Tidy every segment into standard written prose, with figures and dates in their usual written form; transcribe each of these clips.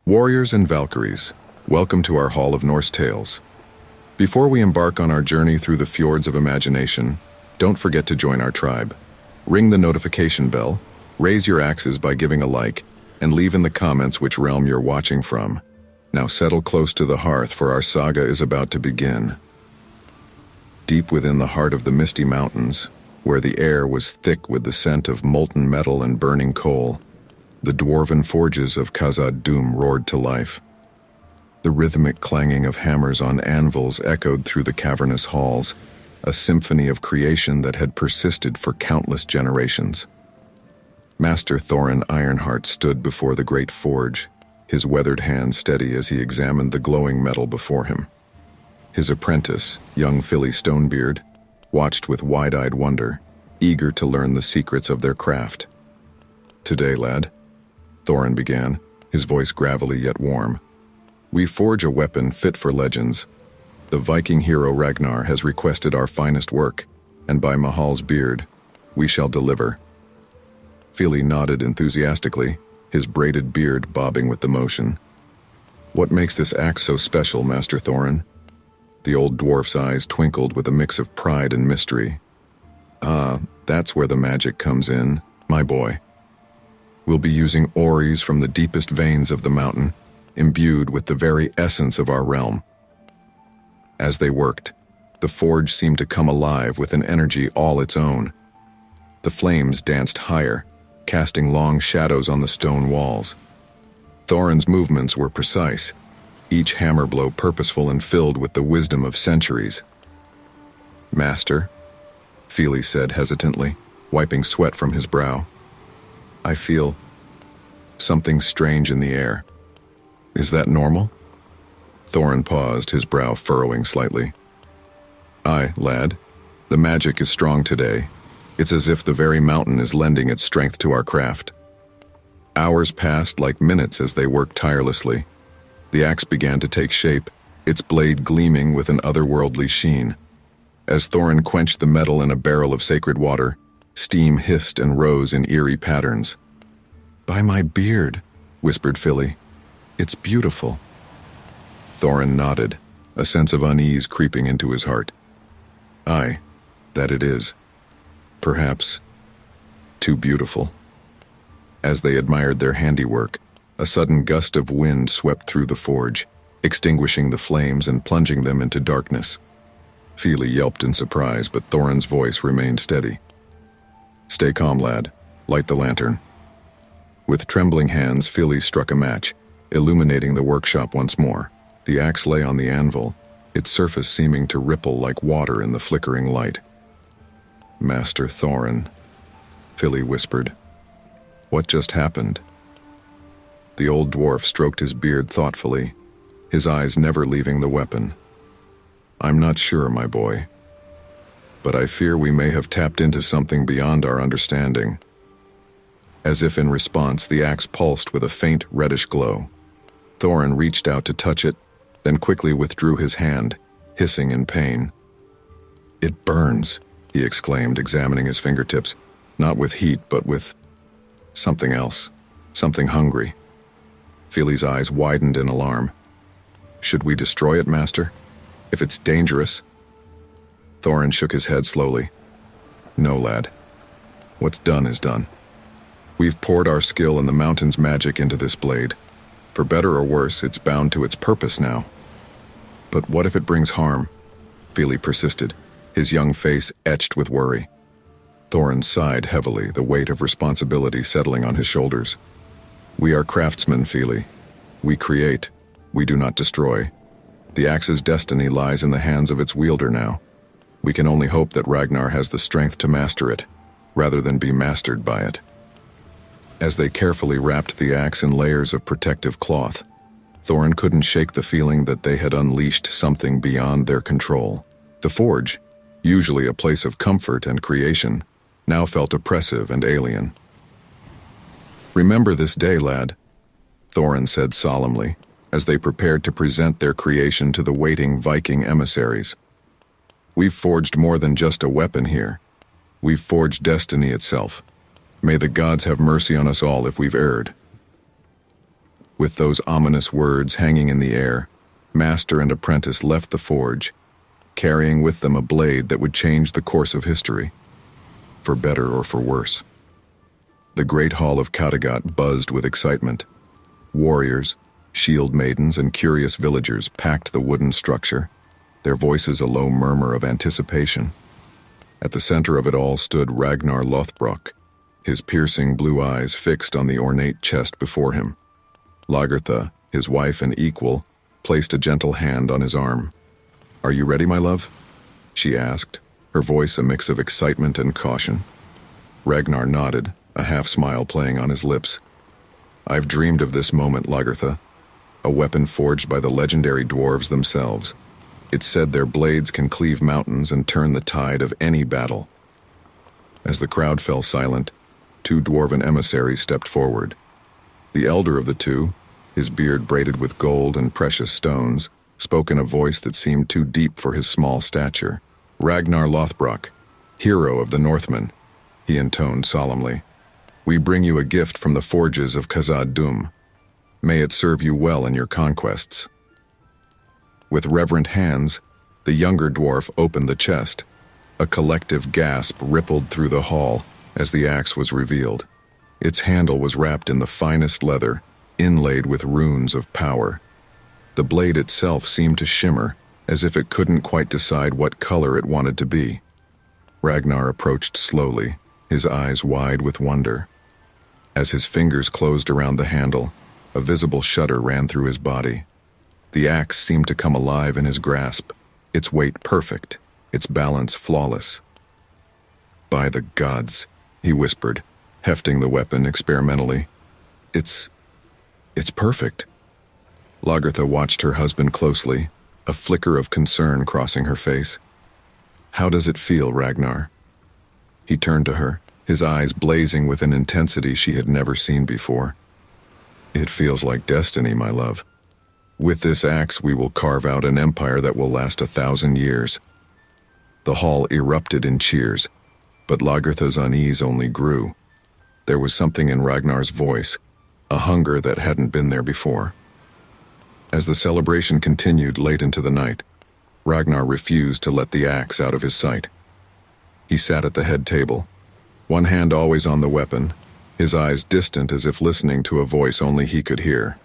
Warriors and Valkyries, welcome to our Hall of Norse Tales. Before we embark on our journey through the fjords of imagination, don't forget to join our tribe. Ring the notification bell, raise your axes by giving a like, and leave in the comments which realm you're watching from. Now settle close to the hearth, for our saga is about to begin. Deep within the heart of the misty mountains, where the air was thick with the scent of molten metal and burning coal, the dwarven forges of Khazad-dûm roared to life. The rhythmic clanging of hammers on anvils echoed through the cavernous halls, a symphony of creation that had persisted for countless generations. Master Thorin Ironheart stood before the great forge, his weathered hand steady as he examined the glowing metal before him. His apprentice, young Fili Stonebeard, watched with wide-eyed wonder, eager to learn the secrets of their craft. "Today, lad," Thorin began, his voice gravelly yet warm, "we forge a weapon fit for legends. The Viking hero Ragnar has requested our finest work, and by Mahal's beard, we shall deliver." Fili nodded enthusiastically, his braided beard bobbing with the motion. "What makes this axe so special, Master Thorin?" The old dwarf's eyes twinkled with a mix of pride and mystery. "Ah, that's where the magic comes in, my boy. We'll be using oris from the deepest veins of the mountain, imbued with the very essence of our realm." As they worked, the forge seemed to come alive with an energy all its own. The flames danced higher, casting long shadows on the stone walls. Thorin's movements were precise, each hammer blow purposeful and filled with the wisdom of centuries. "Master," Fili said hesitantly, wiping sweat from his brow, "I feel something strange in the air. Is that normal?" Thorin paused, his brow furrowing slightly. "Aye, lad. The magic is strong today. It's as if the very mountain is lending its strength to our craft." Hours passed like minutes as they worked tirelessly. The axe began to take shape, its blade gleaming with an otherworldly sheen. As Thorin quenched the metal in a barrel of sacred water, steam hissed and rose in eerie patterns. "By my beard," whispered Fili, "it's beautiful." Thorin nodded, a sense of unease creeping into his heart. "Aye, that it is. Perhaps too beautiful." As they admired their handiwork, a sudden gust of wind swept through the forge, extinguishing the flames and plunging them into darkness. Fili yelped in surprise, but Thorin's voice remained steady. "Stay calm, lad. Light the lantern." With trembling hands, Fili struck a match, illuminating the workshop once more. The axe lay on the anvil, its surface seeming to ripple like water in the flickering light. "Master Thorin," Fili whispered, "what just happened?" The old dwarf stroked his beard thoughtfully, his eyes never leaving the weapon. "I'm not sure, my boy, but I fear we may have tapped into something beyond our understanding." As if in response, the axe pulsed with a faint reddish glow. Thorin reached out to touch it, then quickly withdrew his hand, hissing in pain. "It burns," he exclaimed, examining his fingertips, not with heat but with something else, something hungry. Fili's eyes widened in alarm. "Should we destroy it, Master? If it's dangerous?" Thorin shook his head slowly. "No, lad. What's done is done. We've poured our skill and the mountain's magic into this blade. For better or worse, it's bound to its purpose now." "But what if it brings harm?" Fili persisted, his young face etched with worry. Thorin sighed heavily, the weight of responsibility settling on his shoulders. "We are craftsmen, Fili. We create. We do not destroy. The axe's destiny lies in the hands of its wielder now. We can only hope that Ragnar has the strength to master it, rather than be mastered by it." As they carefully wrapped the axe in layers of protective cloth, Thorin couldn't shake the feeling that they had unleashed something beyond their control. The forge, usually a place of comfort and creation, now felt oppressive and alien. "Remember this day, lad," Thorin said solemnly, as they prepared to present their creation to the waiting Viking emissaries. "We've forged more than just a weapon here. We've forged destiny itself. May the gods have mercy on us all if we've erred." With those ominous words hanging in the air, master and apprentice left the forge, carrying with them a blade that would change the course of history, for better or for worse. The great hall of Kattegat buzzed with excitement. Warriors, shield maidens, and curious villagers packed the wooden structure, their voices a low murmur of anticipation. At the center of it all stood Ragnar Lothbrok, his piercing blue eyes fixed on the ornate chest before him. Lagertha, his wife and equal, placed a gentle hand on his arm. "Are you ready, my love?" she asked, her voice a mix of excitement and caution. Ragnar nodded, a half-smile playing on his lips. "I've dreamed of this moment, Lagertha, a weapon forged by the legendary dwarves themselves. It's said their blades can cleave mountains and turn the tide of any battle." As the crowd fell silent, two dwarven emissaries stepped forward. The elder of the two, his beard braided with gold and precious stones, spoke in a voice that seemed too deep for his small stature. "Ragnar Lothbrok, hero of the Northmen," he intoned solemnly. "We bring you a gift from the forges of Khazad-dûm. May it serve you well in your conquests." With reverent hands, the younger dwarf opened the chest. A collective gasp rippled through the hall as the axe was revealed. Its handle was wrapped in the finest leather, inlaid with runes of power. The blade itself seemed to shimmer, as if it couldn't quite decide what color it wanted to be. Ragnar approached slowly, his eyes wide with wonder. As his fingers closed around the handle, a visible shudder ran through his body. The axe seemed to come alive in his grasp, its weight perfect, its balance flawless. "By the gods," he whispered, hefting the weapon experimentally. It's perfect." Lagertha watched her husband closely, a flicker of concern crossing her face. "How does it feel, Ragnar?" He turned to her, his eyes blazing with an intensity she had never seen before. "It feels like destiny, my love. With this axe we will carve out an empire that will last 1,000 years." The hall erupted in cheers, but Lagertha's unease only grew. There was something in Ragnar's voice, a hunger that hadn't been there before. As the celebration continued late into the night, Ragnar refused to let the axe out of his sight. He sat at the head table, one hand always on the weapon, his eyes distant as if listening to a voice only he could hear.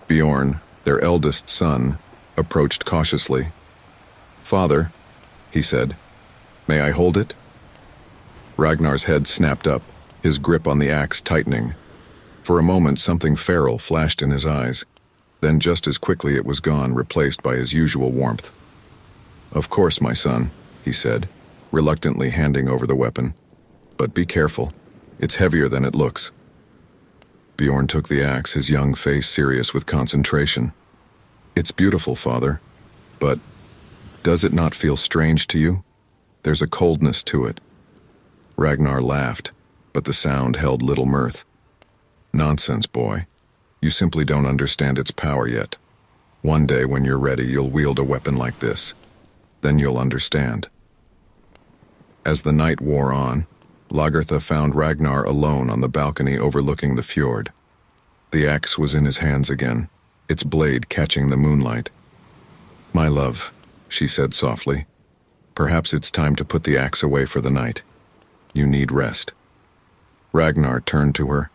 Bjorn, their eldest son, approached cautiously. "Father," he said, "may I hold it?" Ragnar's head snapped up, his grip on the axe tightening. For a moment something feral flashed in his eyes, then just as quickly it was gone, replaced by his usual warmth. "Of course, my son," he said, reluctantly handing over the weapon. "But be careful. It's heavier than it looks." Bjorn took the axe, his young face serious with concentration. "It's beautiful, father, but does it not feel strange to you? There's a coldness to it." Ragnar laughed, but the sound held little mirth. "Nonsense, boy. You simply don't understand its power yet. One day when you're ready, you'll wield a weapon like this. Then you'll understand." As the night wore on, Lagertha found Ragnar alone on the balcony overlooking the fjord. The axe was in his hands again, its blade catching the moonlight. "My love," she said softly, "perhaps it's time to put the axe away for the night. You need rest." Ragnar turned to her,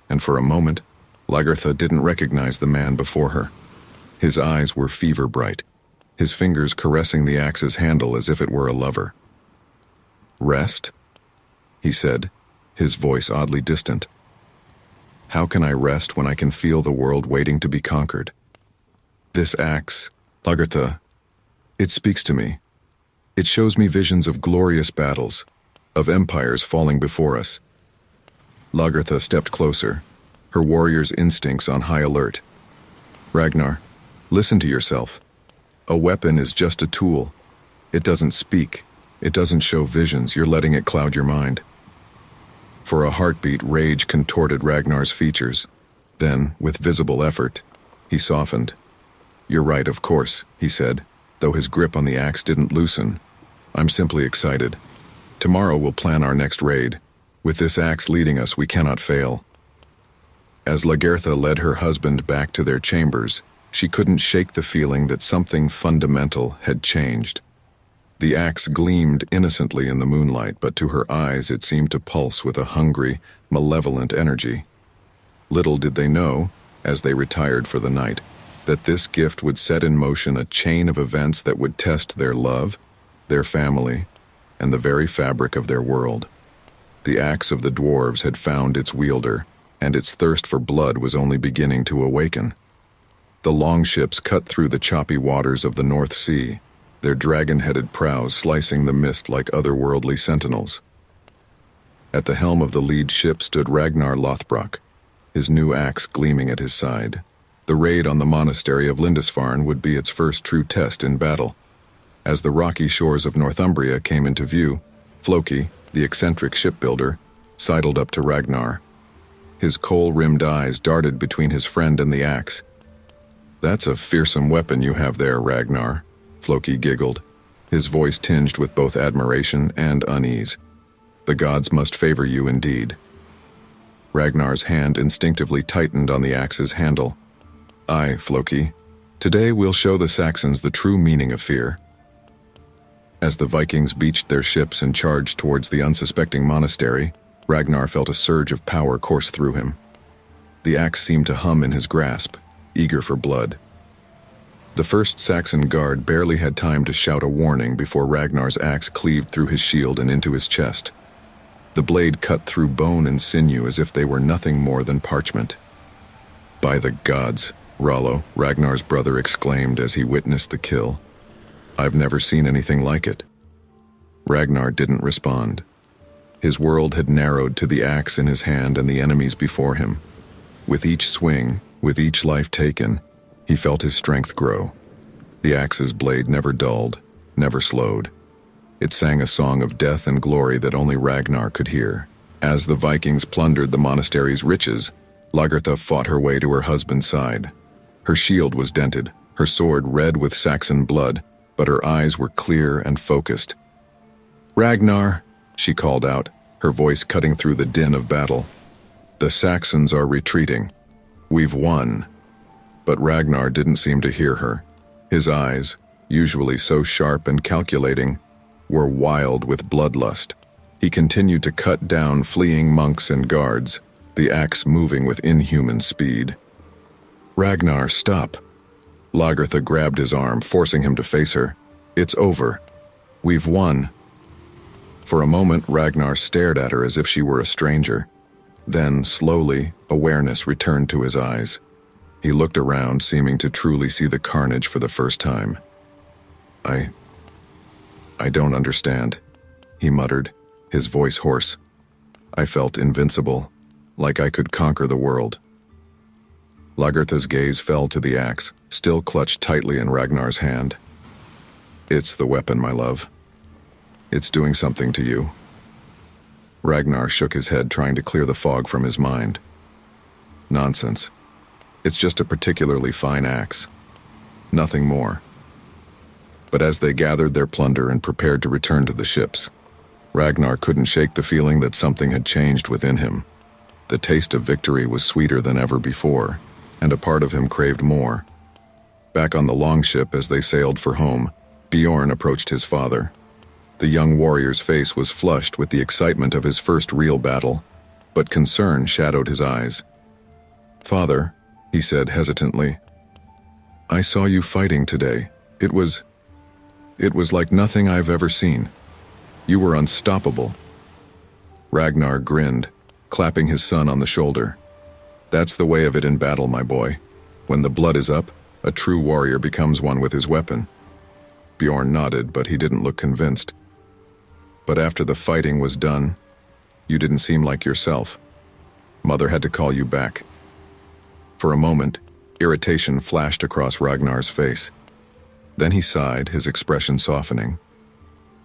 and for a moment, Lagertha didn't recognize the man before her. His eyes were fever-bright, his fingers caressing the axe's handle as if it were a lover. "Rest?" he said, his voice oddly distant. "How can I rest when I can feel the world waiting to be conquered? This axe, Lagertha, it speaks to me. It shows me visions of glorious battles, of empires falling before us." Lagertha stepped closer, her warrior's instincts on high alert. "Ragnar, listen to yourself. A weapon is just a tool. It doesn't speak. It doesn't show visions. You're letting it cloud your mind." For a heartbeat, rage contorted Ragnar's features. Then, with visible effort, he softened. "You're right, of course," he said, though his grip on the axe didn't loosen. "I'm simply excited. Tomorrow we'll plan our next raid. With this axe leading us, we cannot fail." As Lagertha led her husband back to their chambers, she couldn't shake the feeling that something fundamental had changed. The axe gleamed innocently in the moonlight, but to her eyes it seemed to pulse with a hungry, malevolent energy. Little did they know, as they retired for the night, that this gift would set in motion a chain of events that would test their love, their family, and the very fabric of their world. The axe of the dwarves had found its wielder, and its thirst for blood was only beginning to awaken. The longships cut through the choppy waters of the North Sea, their dragon-headed prows slicing the mist like otherworldly sentinels. At the helm of the lead ship stood Ragnar Lothbrok, his new axe gleaming at his side. The raid on the monastery of Lindisfarne would be its first true test in battle. As the rocky shores of Northumbria came into view, Floki, the eccentric shipbuilder, sidled up to Ragnar. His coal-rimmed eyes darted between his friend and the axe. "That's a fearsome weapon you have there, Ragnar," Floki giggled, his voice tinged with both admiration and unease. "The gods must favor you indeed." Ragnar's hand instinctively tightened on the axe's handle. "Aye, Floki. Today we'll show the Saxons the true meaning of fear." As the Vikings beached their ships and charged towards the unsuspecting monastery, Ragnar felt a surge of power course through him. The axe seemed to hum in his grasp, eager for blood. The first Saxon guard barely had time to shout a warning before Ragnar's axe cleaved through his shield and into his chest. The blade cut through bone and sinew as if they were nothing more than parchment. "By the gods," Rollo, Ragnar's brother, exclaimed as he witnessed the kill. "I've never seen anything like it." Ragnar didn't respond. His world had narrowed to the axe in his hand and the enemies before him. With each swing, with each life taken, he felt his strength grow. The axe's blade never dulled, never slowed. It sang a song of death and glory that only Ragnar could hear. As the Vikings plundered the monastery's riches, Lagertha fought her way to her husband's side. Her shield was dented, her sword red with Saxon blood, but her eyes were clear and focused. "Ragnar," she called out, her voice cutting through the din of battle. "The Saxons are retreating. We've won." But Ragnar didn't seem to hear her. His eyes, usually so sharp and calculating, were wild with bloodlust. He continued to cut down fleeing monks and guards, the axe moving with inhuman speed. "Ragnar, stop." Lagertha grabbed his arm, forcing him to face her. "It's over. We've won." For a moment, Ragnar stared at her as if she were a stranger. Then, slowly, awareness returned to his eyes. He looked around, seeming to truly see the carnage for the first time. I don't understand," he muttered, his voice hoarse. "I felt invincible, like I could conquer the world." Lagertha's gaze fell to the axe, still clutched tightly in Ragnar's hand. "It's the weapon, my love. It's doing something to you." Ragnar shook his head, trying to clear the fog from his mind. "Nonsense. It's just a particularly fine axe. Nothing more." But as they gathered their plunder and prepared to return to the ships, Ragnar couldn't shake the feeling that something had changed within him. The taste of victory was sweeter than ever before, and a part of him craved more. Back on the longship as they sailed for home, Bjorn approached his father. The young warrior's face was flushed with the excitement of his first real battle, but concern shadowed his eyes. "Father," he said hesitantly, "I saw you fighting today. It was like nothing I've ever seen. You were unstoppable." Ragnar grinned, clapping his son on the shoulder. "That's the way of it in battle, my boy. When the blood is up, a true warrior becomes one with his weapon." Bjorn nodded, but he didn't look convinced. "But after the fighting was done, you didn't seem like yourself. Mother had to call you back." For a moment, irritation flashed across Ragnar's face. Then he sighed, his expression softening.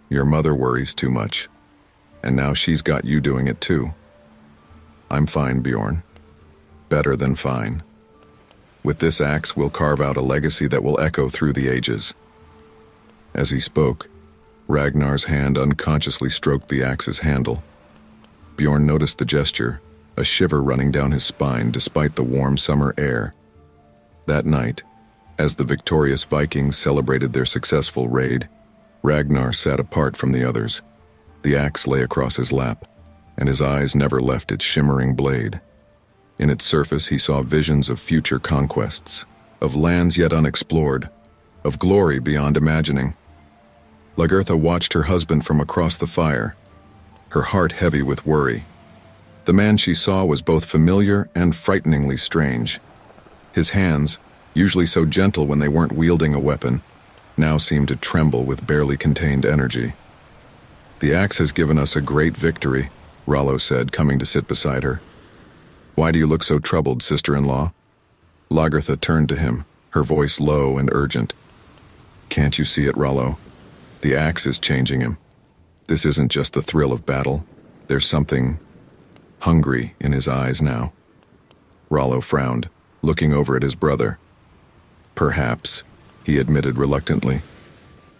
"Your mother worries too much, and now she's got you doing it too." "I'm fine, Bjorn. Better than fine. With this axe, we'll carve out a legacy that will echo through the ages." As he spoke, Ragnar's hand unconsciously stroked the axe's handle. Bjorn noticed the gesture, a shiver running down his spine despite the warm summer air. That night, as the victorious Vikings celebrated their successful raid, Ragnar sat apart from the others. The axe lay across his lap, and his eyes never left its shimmering blade. In its surface he saw visions of future conquests, of lands yet unexplored, of glory beyond imagining. Lagertha watched her husband from across the fire, her heart heavy with worry. The man she saw was both familiar and frighteningly strange. His hands, usually so gentle when they weren't wielding a weapon, now seemed to tremble with barely contained energy. "The axe has given us a great victory," Rollo said, coming to sit beside her. "Why do you look so troubled, sister-in-law?" Lagertha turned to him, her voice low and urgent. "Can't you see it, Rollo? The axe is changing him. This isn't just the thrill of battle. There's something hungry in his eyes now." Rollo frowned, looking over at his brother. "Perhaps," he admitted reluctantly.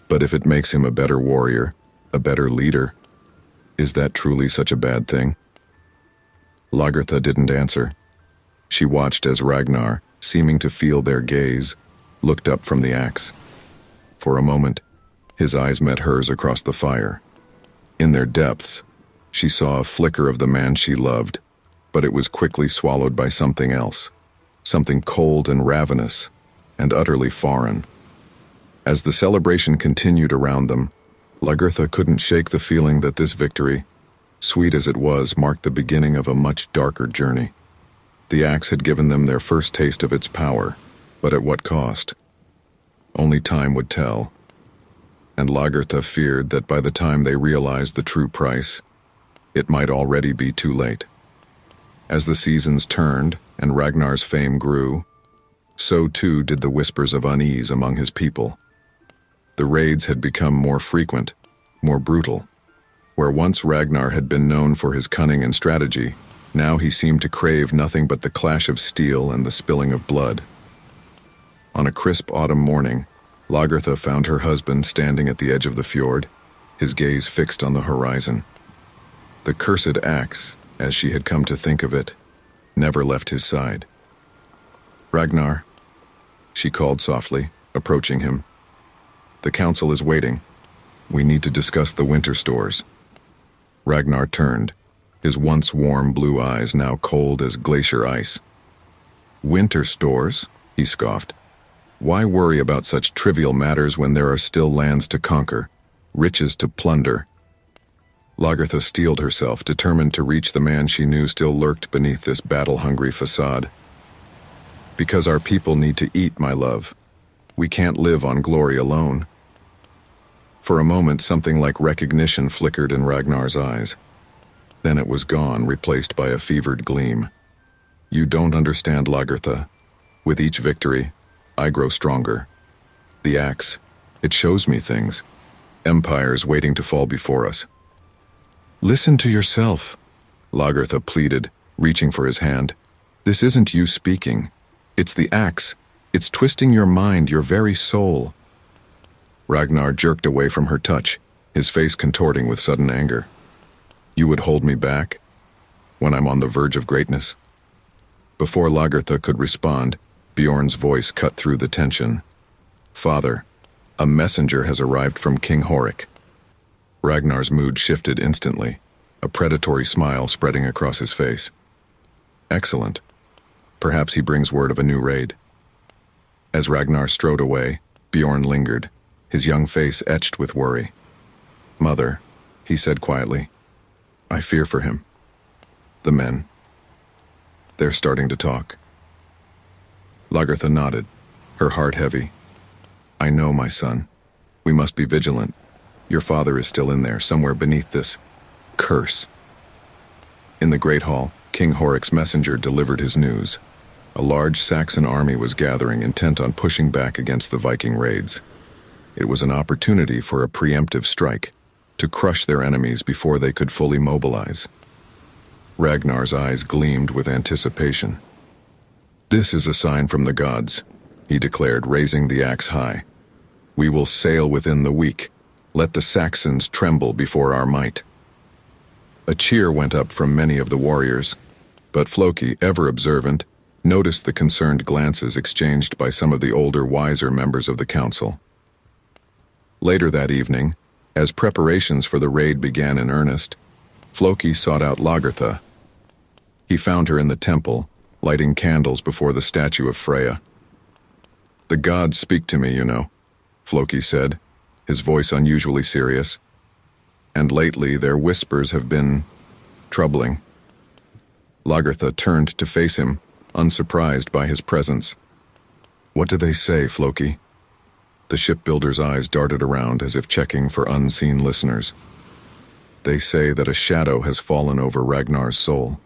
"But if it makes him a better warrior, a better leader, is that truly such a bad thing?" Lagertha didn't answer. She watched as Ragnar, seeming to feel their gaze, looked up from the axe. For a moment, his eyes met hers across the fire. In their depths, she saw a flicker of the man she loved, but it was quickly swallowed by something else, something cold and ravenous, and utterly foreign. As the celebration continued around them, Lagertha couldn't shake the feeling that this victory, sweet as it was, marked the beginning of a much darker journey. The axe had given them their first taste of its power, but at what cost? Only time would tell. And Lagertha feared that by the time they realized the true price, it might already be too late. As the seasons turned and Ragnar's fame grew, so too did the whispers of unease among his people. The raids had become more frequent, more brutal. Where once Ragnar had been known for his cunning and strategy, now he seemed to crave nothing but the clash of steel and the spilling of blood. On a crisp autumn morning, Lagertha found her husband standing at the edge of the fjord, his gaze fixed on the horizon. The cursed axe, as she had come to think of it, never left his side. "Ragnar," she called softly, approaching him. "The council is waiting. We need to discuss the winter stores." Ragnar turned, his once warm blue eyes now cold as glacier ice. "Winter stores?" he scoffed. "Why worry about such trivial matters when there are still lands to conquer, riches to plunder?" Lagertha steeled herself, determined to reach the man she knew still lurked beneath this battle-hungry facade. "Because our people need to eat, my love. We can't live on glory alone." For a moment, something like recognition flickered in Ragnar's eyes. Then it was gone, replaced by a fevered gleam. "You don't understand, Lagertha. With each victory, I grow stronger. The axe, it shows me things. Empires waiting to fall before us." "Listen to yourself," Lagertha pleaded, reaching for his hand. "This isn't you speaking. It's the axe. It's twisting your mind, your very soul." Ragnar jerked away from her touch, his face contorting with sudden anger. "You would hold me back? When I'm on the verge of greatness?" Before Lagertha could respond, Bjorn's voice cut through the tension. "Father, a messenger has arrived from King Horik." Ragnar's mood shifted instantly, a predatory smile spreading across his face. "Excellent. Perhaps he brings word of a new raid." As Ragnar strode away, Bjorn lingered, his young face etched with worry. "Mother," he said quietly, "I fear for him. The men. They're starting to talk." Lagertha nodded, her heart heavy. "I know, my son. We must be vigilant. Your father is still in there, somewhere beneath this curse." In the Great Hall, King Horik's messenger delivered his news. A large Saxon army was gathering, intent on pushing back against the Viking raids. It was an opportunity for a preemptive strike, to crush their enemies before they could fully mobilize. Ragnar's eyes gleamed with anticipation. "This is a sign from the gods," he declared, raising the axe high. "We will sail within the week. Let the Saxons tremble before our might." A cheer went up from many of the warriors. But Floki, ever observant, noticed the concerned glances exchanged by some of the older, wiser members of the council. Later that evening, as preparations for the raid began in earnest, Floki sought out Lagertha. He found her in the temple, lighting candles before the statue of Freya. "The gods speak to me, you know," Floki said, his voice unusually serious. "And lately their whispers have been troubling." Lagertha turned to face him, unsurprised by his presence. "What do they say, Floki?" The shipbuilder's eyes darted around as if checking for unseen listeners. "They say that a shadow has fallen over Ragnar's soul,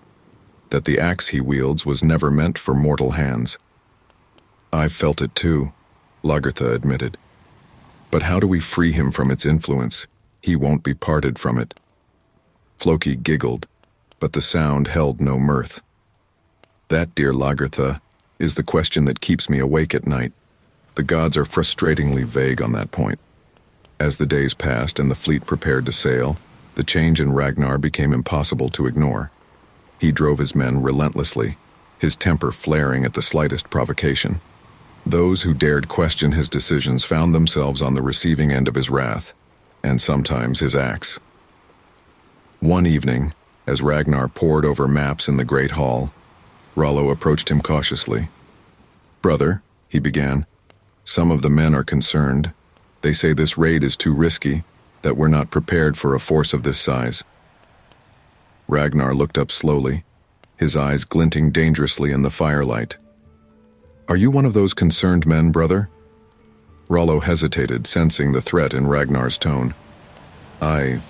that the axe he wields was never meant for mortal hands." "I've felt it too," Lagertha admitted. "But how do we free him from its influence? He won't be parted from it." Floki giggled, but the sound held no mirth. "That, dear Lagertha, is the question that keeps me awake at night. The gods are frustratingly vague on that point." As the days passed and the fleet prepared to sail, the change in Ragnar became impossible to ignore. He drove his men relentlessly, his temper flaring at the slightest provocation. Those who dared question his decisions found themselves on the receiving end of his wrath, and sometimes his axe. One evening, as Ragnar pored over maps in the Great Hall, Rollo approached him cautiously. "Brother," he began, "some of the men are concerned. They say this raid is too risky, that we're not prepared for a force of this size." Ragnar looked up slowly, his eyes glinting dangerously in the firelight. "Are you one of those concerned men, brother?" Rollo hesitated, sensing the threat in Ragnar's tone. I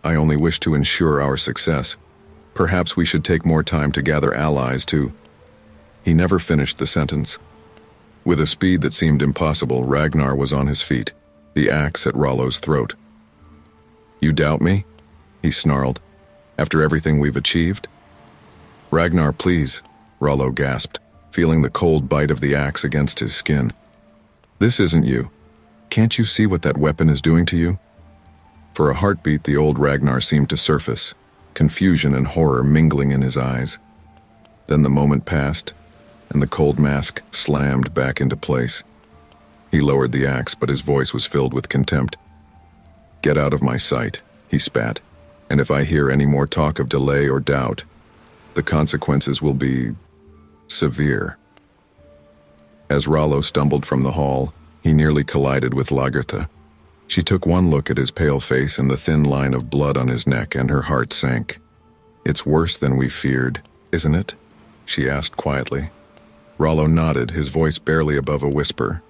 only wish to ensure our success. Perhaps we should take more time to gather allies to—" He never finished the sentence. With a speed that seemed impossible, Ragnar was on his feet, the axe at Rollo's throat. "You doubt me?" he snarled. "After everything we've achieved?" "Ragnar, please," Rollo gasped, feeling the cold bite of the axe against his skin. "This isn't you. Can't you see what that weapon is doing to you?" For a heartbeat, the old Ragnar seemed to surface, confusion and horror mingling in his eyes. Then the moment passed, and the cold mask slammed back into place. He lowered the axe, but his voice was filled with contempt. "Get out of my sight," he spat, "and if I hear any more talk of delay or doubt, the consequences will be severe." As Rollo stumbled from the hall, he nearly collided with Lagertha. She took one look at his pale face and the thin line of blood on his neck, and her heart sank. "It's worse than we feared, isn't it?" she asked quietly. Rollo nodded, his voice barely above a whisper.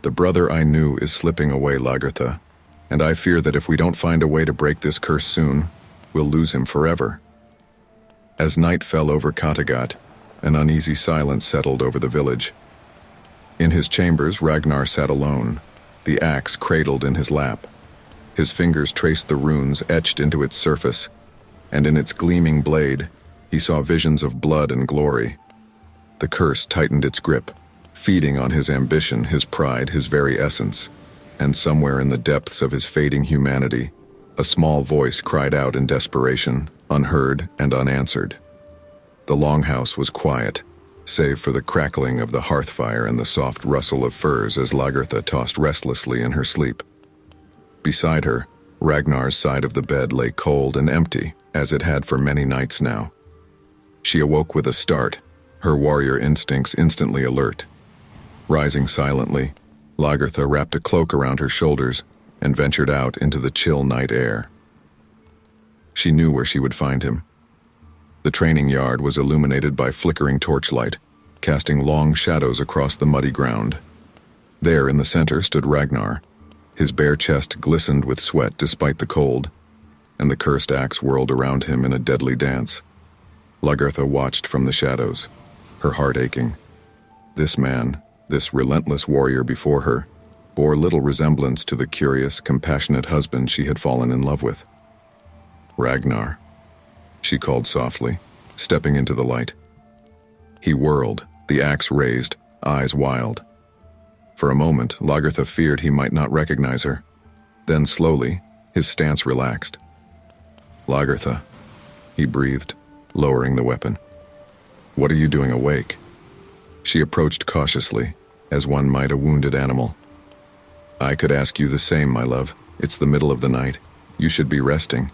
"The brother I knew is slipping away, Lagertha, and I fear that if we don't find a way to break this curse soon, we'll lose him forever." As night fell over Kattegat, an uneasy silence settled over the village. In his chambers, Ragnar sat alone, the axe cradled in his lap. His fingers traced the runes etched into its surface, and in its gleaming blade, he saw visions of blood and glory. The curse tightened its grip, feeding on his ambition, his pride, his very essence. And somewhere in the depths of his fading humanity, a small voice cried out in desperation, unheard and unanswered. The longhouse was quiet, save for the crackling of the hearth fire and the soft rustle of furs as Lagertha tossed restlessly in her sleep. Beside her, Ragnar's side of the bed lay cold and empty, as it had for many nights now. She awoke with a start, her warrior instincts instantly alert. Rising silently, Lagertha wrapped a cloak around her shoulders and ventured out into the chill night air. She knew where she would find him. The training yard was illuminated by flickering torchlight, casting long shadows across the muddy ground. There in the center stood Ragnar. His bare chest glistened with sweat despite the cold, and the cursed axe whirled around him in a deadly dance. Lagertha watched from the shadows, her heart aching. This man, this relentless warrior before her, bore little resemblance to the curious, compassionate husband she had fallen in love with. "Ragnar," she called softly, stepping into the light. He whirled, the axe raised, eyes wild. For a moment, Lagertha feared he might not recognize her. Then slowly, his stance relaxed. "Lagertha," he breathed, lowering the weapon. "What are you doing awake?" She approached cautiously, as one might a wounded animal. "I could ask you the same, my love. It's the middle of the night. You should be resting."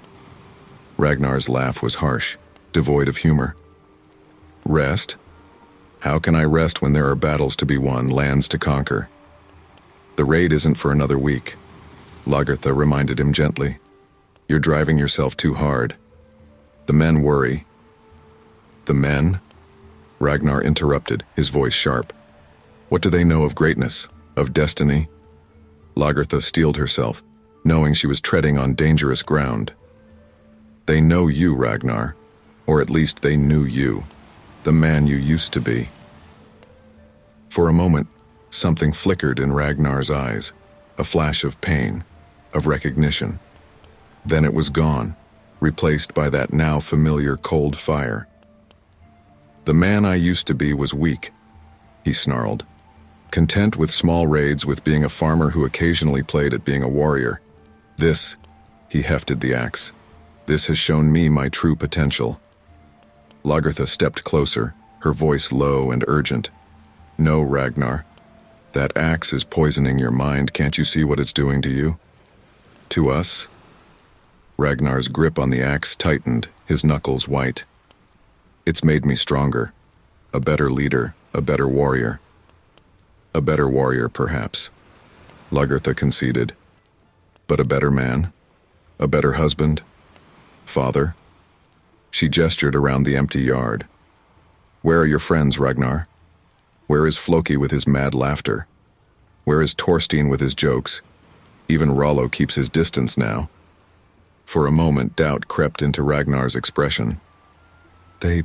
Ragnar's laugh was harsh, devoid of humor. "Rest? How can I rest when there are battles to be won, lands to conquer? The raid isn't for another week," Lagertha reminded him gently. "You're driving yourself too hard. The men worry." "The men?" Ragnar interrupted, his voice sharp. "What do they know of greatness, of destiny?" Lagertha steeled herself, knowing she was treading on dangerous ground. "They know you, Ragnar, or at least they knew you, the man you used to be." For a moment, something flickered in Ragnar's eyes, a flash of pain, of recognition. Then it was gone, replaced by that now familiar cold fire. "The man I used to be was weak," he snarled, content with small raids, with being a farmer who occasionally played at being a warrior. "This," he hefted the axe, "this has shown me my true potential." Lagertha stepped closer, her voice low and urgent. "No, Ragnar. That axe is poisoning your mind. Can't you see what it's doing to you? To us?" Ragnar's grip on the axe tightened, his knuckles white. "It's made me stronger, a better leader, a better warrior." "A better warrior, perhaps," Lagertha conceded. "But a better man? A better husband? Father?" She gestured around the empty yard. "Where are your friends, Ragnar? Where is Floki with his mad laughter? Where is Thorstein with his jokes? Even Rollo keeps his distance now." For a moment, doubt crept into Ragnar's expression. They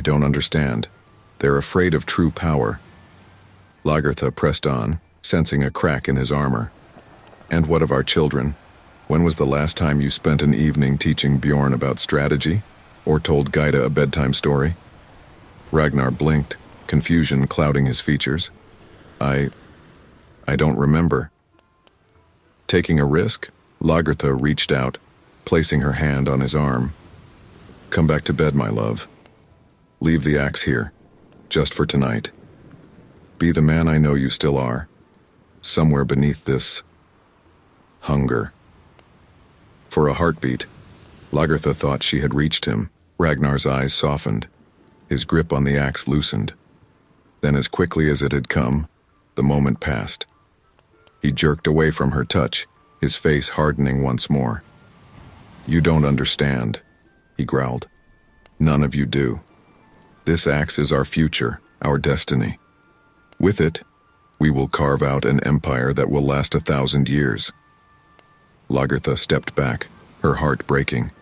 don't understand. They're afraid of true power." Lagertha pressed on, sensing a crack in his armor. "And what of our children? When was the last time you spent an evening teaching Bjorn about strategy, or told Gyda a bedtime story?" Ragnar blinked, confusion clouding his features. I don't remember." Taking a risk, Lagertha reached out, placing her hand on his arm. "Come back to bed, my love. Leave the axe here, just for tonight. Be the man I know you still are, somewhere beneath this hunger." For a heartbeat, Lagertha thought she had reached him. Ragnar's eyes softened. His grip on the axe loosened. Then, as quickly as it had come, the moment passed. He jerked away from her touch, his face hardening once more. "You don't understand," he growled. "None of you do. This axe is our future, our destiny. With it, we will carve out an empire that will last 1,000 years." Lagertha stepped back, her heart breaking.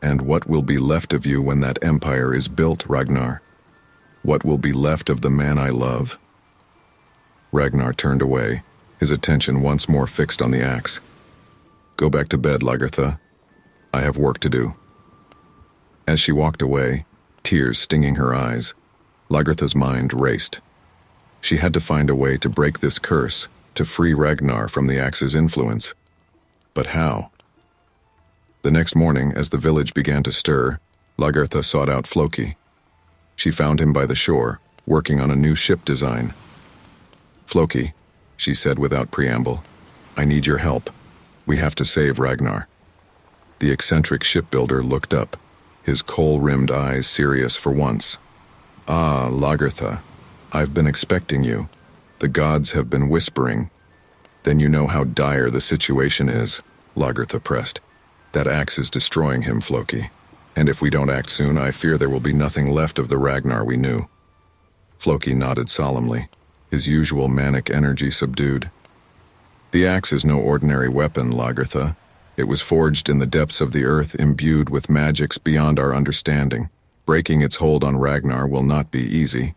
"And what will be left of you when that empire is built, Ragnar? What will be left of the man I love?" Ragnar turned away, his attention once more fixed on the axe. "Go back to bed, Lagertha. I have work to do." As she walked away, tears stinging her eyes, Lagertha's mind raced. She had to find a way to break this curse, to free Ragnar from the axe's influence. But how? The next morning, as the village began to stir, Lagertha sought out Floki. She found him by the shore, working on a new ship design. "Floki," she said without preamble, "I need your help. We have to save Ragnar." The eccentric shipbuilder looked up, his kohl-rimmed eyes serious for once. "Ah, Lagertha, I've been expecting you. The gods have been whispering." "Then you know how dire the situation is," Lagertha pressed. "That axe is destroying him, Floki. And if we don't act soon, I fear there will be nothing left of the Ragnar we knew." Floki nodded solemnly, his usual manic energy subdued. "The axe is no ordinary weapon, Lagertha. It was forged in the depths of the earth, imbued with magics beyond our understanding. Breaking its hold on Ragnar will not be easy."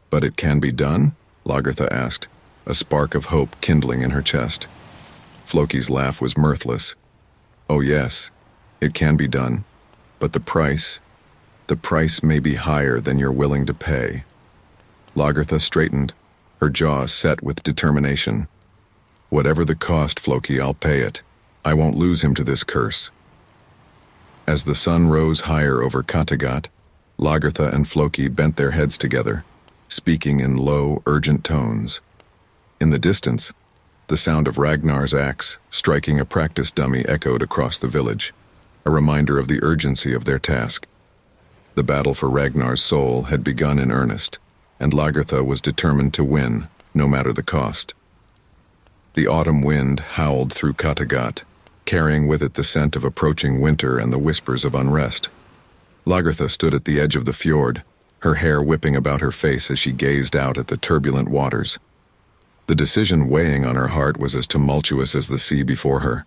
"But it can be done?" Lagertha asked, a spark of hope kindling in her chest. Floki's laugh was mirthless. "Oh yes, it can be done. But the price may be higher than you're willing to pay." Lagertha straightened, her jaw set with determination. "Whatever the cost, Floki, I'll pay it. I won't lose him to this curse." As the sun rose higher over Kattegat, Lagertha and Floki bent their heads together, speaking in low, urgent tones. In the distance, the sound of Ragnar's axe striking a practice dummy echoed across the village, a reminder of the urgency of their task. The battle for Ragnar's soul had begun in earnest, and Lagertha was determined to win, no matter the cost. The autumn wind howled through Kattegat, carrying with it the scent of approaching winter and the whispers of unrest. Lagertha stood at the edge of the fjord, her hair whipping about her face as she gazed out at the turbulent waters. The decision weighing on her heart was as tumultuous as the sea before her.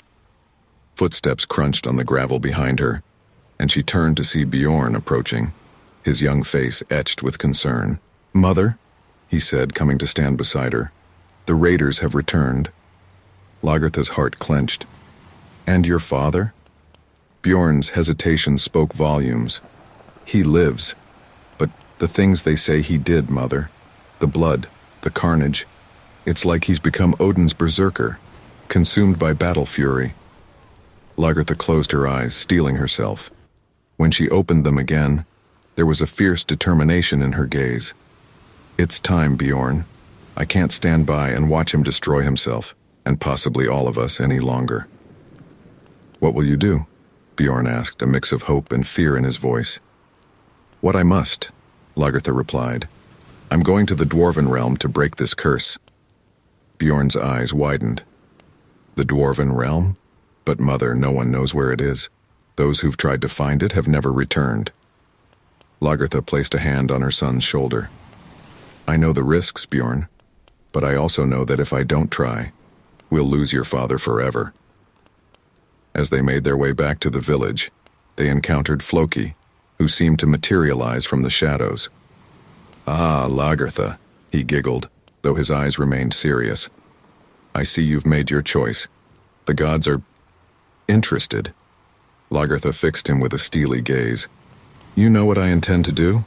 Footsteps crunched on the gravel behind her, and she turned to see Bjorn approaching, his young face etched with concern. "Mother," he said, coming to stand beside her, "the raiders have returned." Lagertha's heart clenched. "And your father?" Bjorn's hesitation spoke volumes. "He lives, but the things they say he did, Mother. The blood, the carnage. It's like he's become Odin's berserker, consumed by battle fury." Lagertha closed her eyes, steeling herself. When she opened them again, there was a fierce determination in her gaze. "It's time, Bjorn. I can't stand by and watch him destroy himself, and possibly all of us, any longer." "What will you do?" Bjorn asked, a mix of hope and fear in his voice. "What I must," Lagertha replied. "I'm going to the Dwarven realm to break this curse." Bjorn's eyes widened. "The Dwarven realm? But Mother, no one knows where it is. Those who've tried to find it have never returned." Lagertha placed a hand on her son's shoulder. "I know the risks, Bjorn, but I also know that if I don't try, we'll lose your father forever." As they made their way back to the village, they encountered Floki, who seemed to materialize from the shadows. "Ah, Lagertha," he giggled, though his eyes remained serious. "I see you've made your choice. The gods are interested." Lagertha fixed him with a steely gaze. "You know what I intend to do?"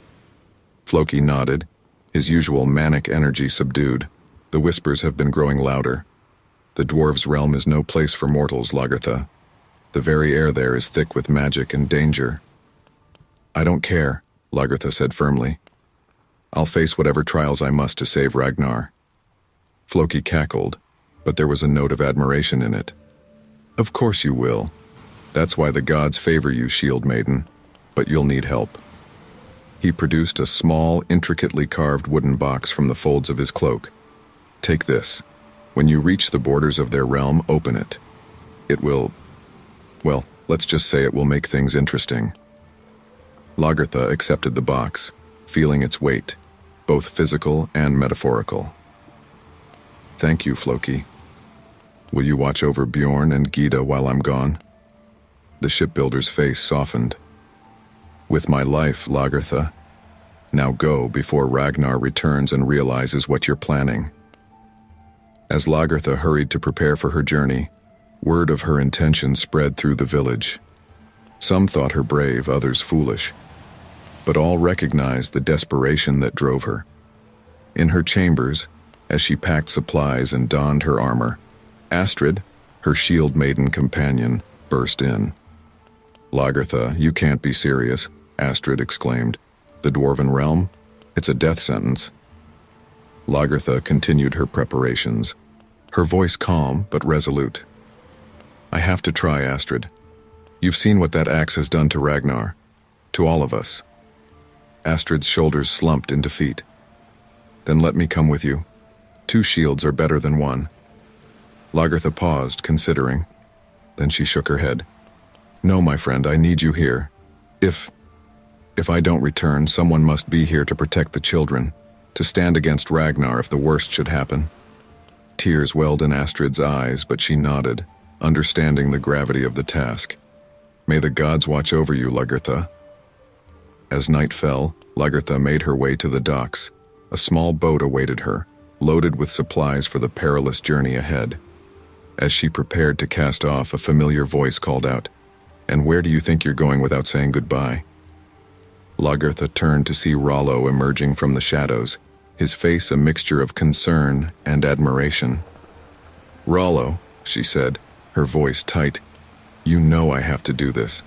Floki nodded, his usual manic energy subdued. The whispers have been growing louder. "The dwarves' realm is no place for mortals, Lagertha. The very air there is thick with magic and danger." "I don't care," Lagertha said firmly. "I'll face whatever trials I must to save Ragnar." Floki cackled, but there was a note of admiration in it. "Of course you will. That's why the gods favor you, Shield Maiden. But you'll need help." He produced a small, intricately carved wooden box from the folds of his cloak. "Take this. When you reach the borders of their realm, open it. It will... well, let's just say it will make things interesting." Lagertha accepted the box, feeling its weight, both physical and metaphorical. "Thank you, Floki. Will you watch over Bjorn and Gita while I'm gone?" The shipbuilder's face softened. "With my life, Lagertha. Now go before Ragnar returns and realizes what you're planning." As Lagertha hurried to prepare for her journey, word of her intention spread through the village. Some thought her brave, others foolish, but all recognized the desperation that drove her. In her chambers, as she packed supplies and donned her armor, Astrid, her Shield Maiden companion, burst in. "Lagertha, you can't be serious," Astrid exclaimed. "The Dwarven realm? It's a death sentence." Lagertha continued her preparations, her voice calm but resolute. "I have to try, Astrid. You've seen what that axe has done to Ragnar, to all of us." Astrid's shoulders slumped in defeat. "Then let me come with you. 2 shields are better than 1. Lagertha paused, considering. Then she shook her head. "No, my friend, I need you here. If I don't return, someone must be here to protect the children, to stand against Ragnar if the worst should happen." Tears welled in Astrid's eyes, but she nodded, understanding the gravity of the task. "May the gods watch over you, Lagertha." As night fell, Lagertha made her way to the docks. A small boat awaited her, loaded with supplies for the perilous journey ahead. As she prepared to cast off, a familiar voice called out, "And where do you think you're going without saying goodbye?" Lagertha turned to see Rollo emerging from the shadows, his face a mixture of concern and admiration. "Rollo," she said, her voice tight, "you know I have to do this."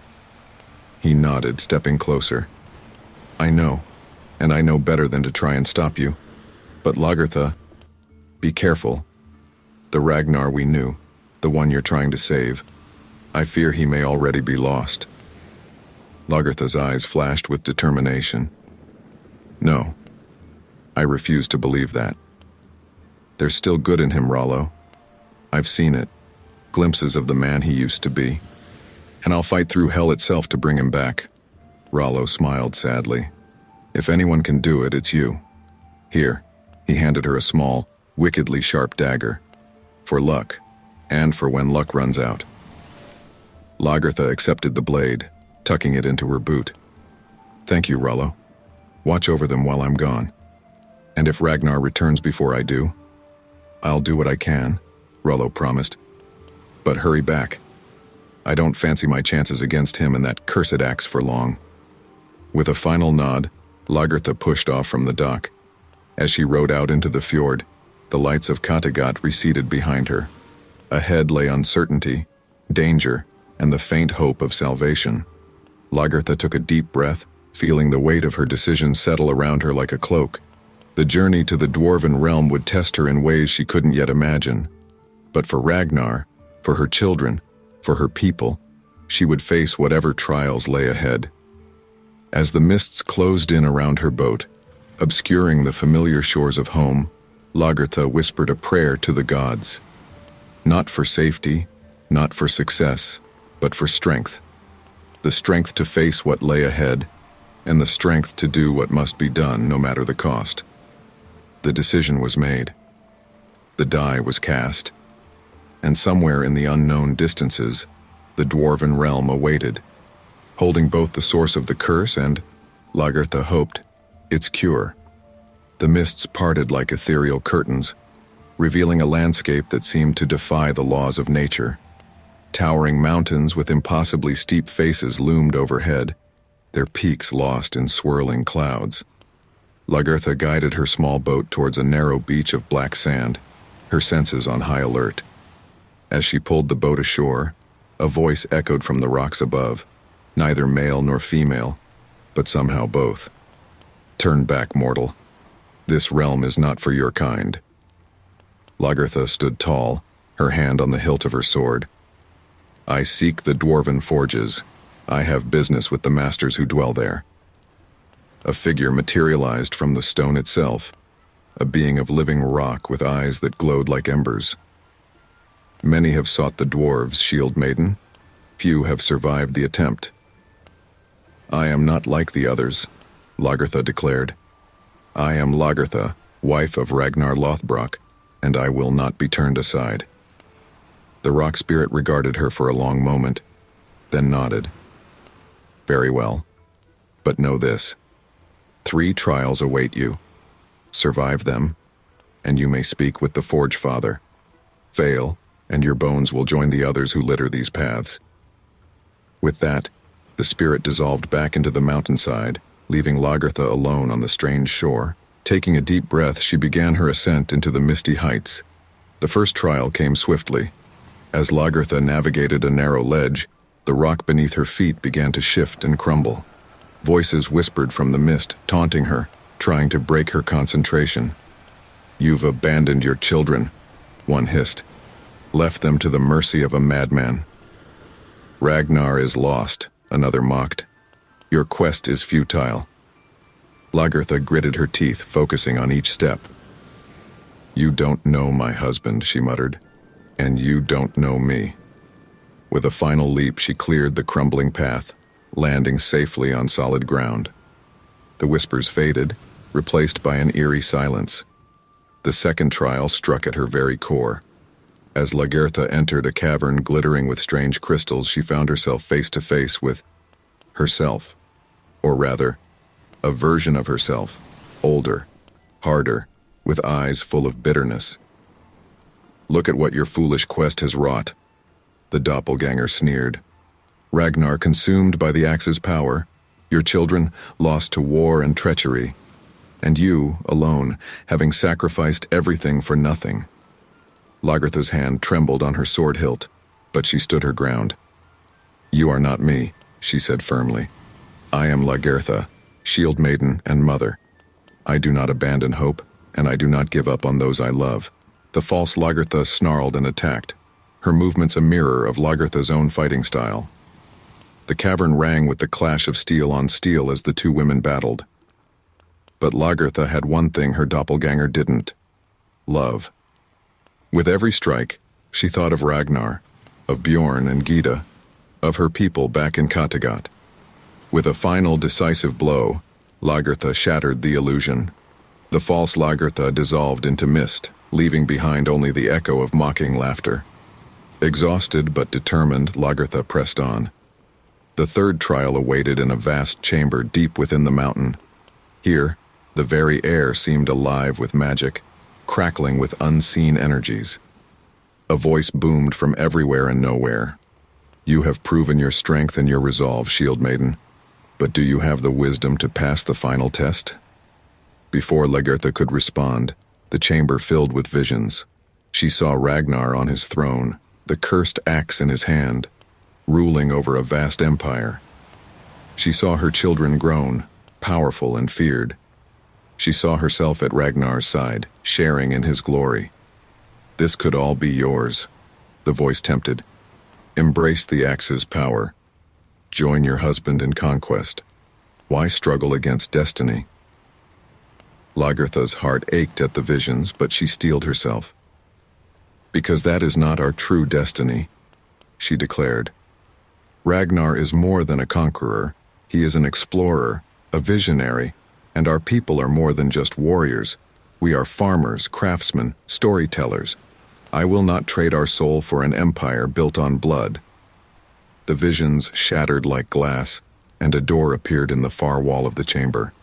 He nodded, stepping closer. I know, and I know better than to try and stop you. But Lagertha, be careful. The Ragnar we knew, the one you're trying to save, I fear he may already be lost. Lagertha's eyes flashed with determination. No, I refuse to believe that. There's still good in him, Rollo. I've seen it, glimpses of the man he used to be. And I'll fight through hell itself to bring him back. Rollo smiled sadly. If anyone can do it, it's you. Here, he handed her a small, wickedly sharp dagger. For luck, and for when luck runs out. Lagertha accepted the blade, tucking it into her boot. Thank you, Rollo. Watch over them while I'm gone. And if Ragnar returns before I do, I'll do what I can, Rollo promised. But hurry back. I don't fancy my chances against him and that cursed axe for long. With a final nod, Lagertha pushed off from the dock. As she rowed out into the fjord, the lights of Kattegat receded behind her. Ahead lay uncertainty, danger, and the faint hope of salvation. Lagertha took a deep breath, feeling the weight of her decision settle around her like a cloak. The journey to the dwarven realm would test her in ways she couldn't yet imagine. But for Ragnar, for her children, for her people, she would face whatever trials lay ahead. As the mists closed in around her boat, obscuring the familiar shores of home, Lagertha whispered a prayer to the gods. Not for safety, not for success, but for strength. The strength to face what lay ahead, and the strength to do what must be done no matter the cost. The decision was made. The die was cast. And somewhere in the unknown distances, the dwarven realm awaited, holding both the source of the curse and, Lagertha hoped, its cure. The mists parted like ethereal curtains, revealing a landscape that seemed to defy the laws of nature. Towering mountains with impossibly steep faces loomed overhead, their peaks lost in swirling clouds. Lagertha guided her small boat towards a narrow beach of black sand, her senses on high alert. As she pulled the boat ashore, a voice echoed from the rocks above, neither male nor female, but somehow both. Turn back, mortal. This realm is not for your kind. Lagertha stood tall, her hand on the hilt of her sword. I seek the dwarven forges. I have business with the masters who dwell there. A figure materialized from the stone itself, a being of living rock with eyes that glowed like embers. Many have sought the dwarves, Shield Maiden. Few have survived the attempt. I am not like the others, Lagertha declared. I am Lagertha, wife of Ragnar Lothbrok, and I will not be turned aside. The rock spirit regarded her for a long moment, then nodded. Very well. But know this. 3 trials await you. Survive them, and you may speak with the Forge Father. Fail, and your bones will join the others who litter these paths. With that, the spirit dissolved back into the mountainside, leaving Lagertha alone on the strange shore. Taking a deep breath, she began her ascent into the misty heights. The first trial came swiftly. As Lagertha navigated a narrow ledge, the rock beneath her feet began to shift and crumble. Voices whispered from the mist, taunting her, trying to break her concentration. You've abandoned your children, one hissed. Left them to the mercy of a madman. Ragnar is lost, another mocked. Your quest is futile. Lagertha gritted her teeth, focusing on each step. You don't know my husband, she muttered, and you don't know me. With a final leap, she cleared the crumbling path, landing safely on solid ground. The whispers faded, replaced by an eerie silence. The second trial struck at her very core. As Lagertha entered a cavern glittering with strange crystals, she found herself face to face with herself. Or rather, a version of herself, older, harder, with eyes full of bitterness. Look at what your foolish quest has wrought, the doppelganger sneered. Ragnar consumed by the axe's power, your children lost to war and treachery, and you, alone, having sacrificed everything for nothing. Lagertha's hand trembled on her sword hilt, but she stood her ground. You are not me, she said firmly. I am Lagertha, shield maiden and mother. I do not abandon hope, and I do not give up on those I love. The false Lagertha snarled and attacked, her movements a mirror of Lagertha's own fighting style. The cavern rang with the clash of steel on steel as the two women battled. But Lagertha had one thing her doppelganger didn't: love. With every strike, she thought of Ragnar, of Bjorn and Gyda, of her people back in Kattegat. With a final decisive blow, Lagertha shattered the illusion. The false Lagertha dissolved into mist, leaving behind only the echo of mocking laughter. Exhausted but determined, Lagertha pressed on. The third trial awaited in a vast chamber deep within the mountain. Here, the very air seemed alive with magic, crackling with unseen energies. A voice boomed from everywhere and nowhere. You have proven your strength and your resolve, shield maiden, but do you have the wisdom to pass the final test? Before Lagertha could respond, the chamber filled with visions. She saw Ragnar on his throne, the cursed axe in his hand, ruling over a vast empire. She saw her children grown, powerful and feared. She saw herself at Ragnar's side, sharing in his glory. This could all be yours, the voice tempted. Embrace the axe's power. Join your husband in conquest. Why struggle against destiny? Lagertha's heart ached at the visions, but she steeled herself. Because that is not our true destiny, she declared. Ragnar is more than a conqueror. He is an explorer, a visionary, and our people are more than just warriors. We are farmers, craftsmen, storytellers. I will not trade our soul for an empire built on blood. The visions shattered like glass, and a door appeared in the far wall of the chamber.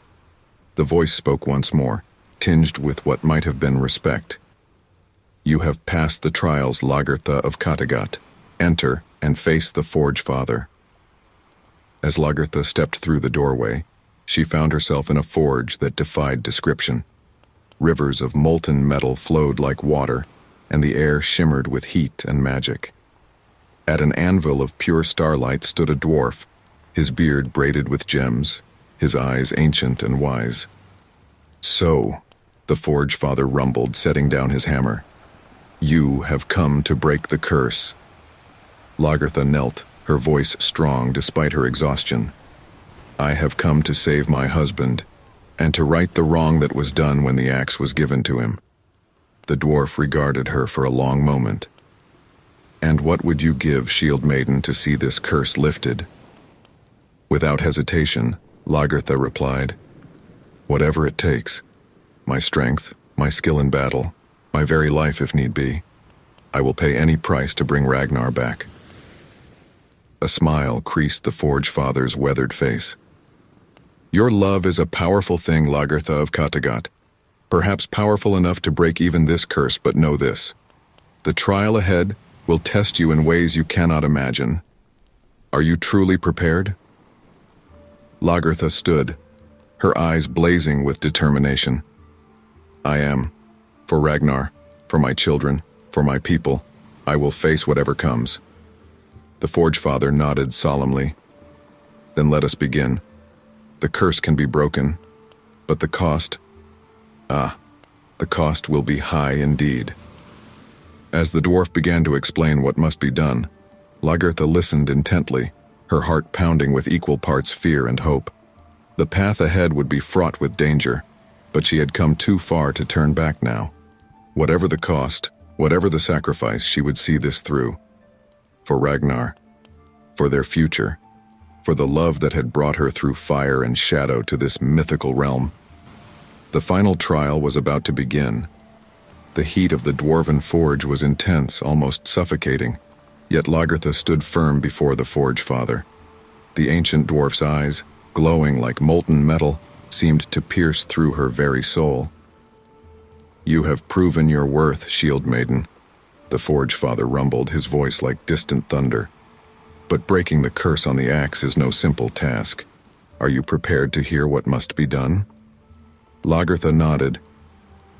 The voice spoke once more, tinged with what might have been respect. You have passed the trials, Lagertha of Kattegat. Enter and face the Forge Father. As Lagertha stepped through the doorway, she found herself in a forge that defied description. Rivers of molten metal flowed like water, and the air shimmered with heat and magic. At an anvil of pure starlight stood a dwarf, his beard braided with gems, his eyes ancient and wise. So, the Forge Father rumbled, setting down his hammer. You have come to break the curse. Lagertha knelt, her voice strong despite her exhaustion. I have come to save my husband, and to right the wrong that was done when the axe was given to him. The dwarf regarded her for a long moment. And what would you give, shield maiden, to see this curse lifted? Without hesitation, Lagertha replied, Whatever it takes. My strength, my skill in battle, my very life if need be. I will pay any price to bring Ragnar back. A smile creased the Forge Father's weathered face. Your love is a powerful thing, Lagertha of Kattegat. Perhaps powerful enough to break even this curse, but know this. The trial ahead will test you in ways you cannot imagine. Are you truly prepared? Lagertha stood, her eyes blazing with determination. I am. For Ragnar, for my children, for my people, I will face whatever comes. The Forge Father nodded solemnly. Then let us begin. The curse can be broken, but the cost... the cost will be high indeed. As the dwarf began to explain what must be done, Lagertha listened intently, her heart pounding with equal parts fear and hope. The path ahead would be fraught with danger, but she had come too far to turn back now. Whatever the cost, whatever the sacrifice, she would see this through. For Ragnar, for their future, for the love that had brought her through fire and shadow to this mythical realm. The final trial was about to begin. The heat of the dwarven forge was intense, almost suffocating, yet Lagertha stood firm before the Forge Father. The ancient dwarf's eyes, glowing like molten metal, seemed to pierce through her very soul. You have proven your worth, shield maiden, the Forge Father rumbled, his voice like distant thunder. But breaking the curse on the axe is no simple task. Are you prepared to hear what must be done? Lagertha nodded,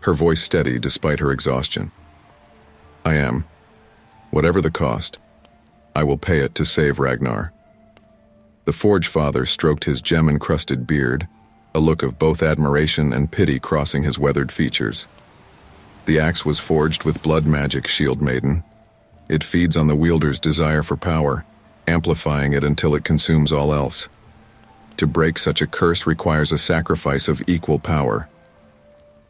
her voice steady despite her exhaustion. I am. Whatever the cost, I will pay it to save Ragnar. The Forge Father stroked his gem-encrusted beard, a look of both admiration and pity crossing his weathered features. The axe was forged with blood magic, Shield Maiden. It feeds on the wielder's desire for power, amplifying it until it consumes all else. To break such a curse requires a sacrifice of equal power.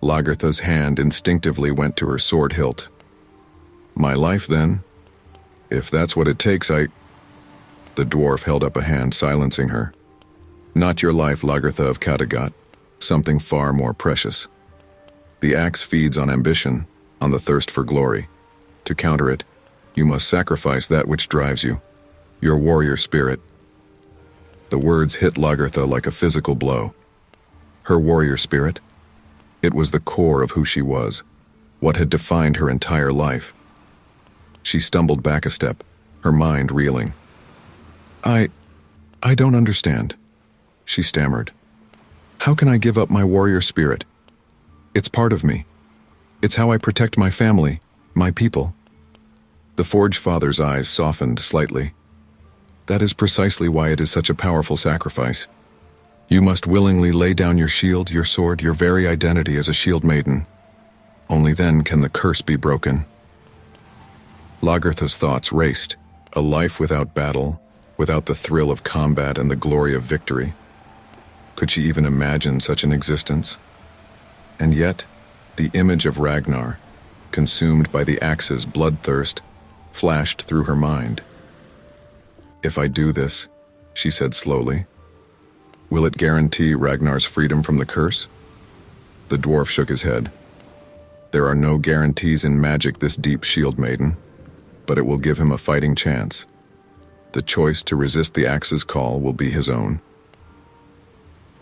Lagertha's hand instinctively went to her sword hilt. My life, then? If that's what it takes, The dwarf held up a hand, silencing her. Not your life, Lagertha of Kattegat. Something far more precious. The axe feeds on ambition, on the thirst for glory. To counter it, you must sacrifice that which drives you, your warrior spirit. The words hit Lagertha like a physical blow. Her warrior spirit? It was the core of who she was, what had defined her entire life. She stumbled back a step, her mind reeling. I don't understand, she stammered. How can I give up my warrior spirit? It's part of me. It's how I protect my family, my people. The Forge Father's eyes softened slightly. That is precisely why it is such a powerful sacrifice. You must willingly lay down your shield, your sword, your very identity as a Shield Maiden. Only then can the curse be broken. Lagertha's thoughts raced. A life without battle, without the thrill of combat and the glory of victory. Could she even imagine such an existence? And yet, the image of Ragnar, consumed by the axe's bloodthirst, flashed through her mind. If I do this, she said slowly, will it guarantee Ragnar's freedom from the curse? The dwarf shook his head. There are no guarantees in magic this deep, Shield Maiden, but it will give him a fighting chance. The choice to resist the axe's call will be his own.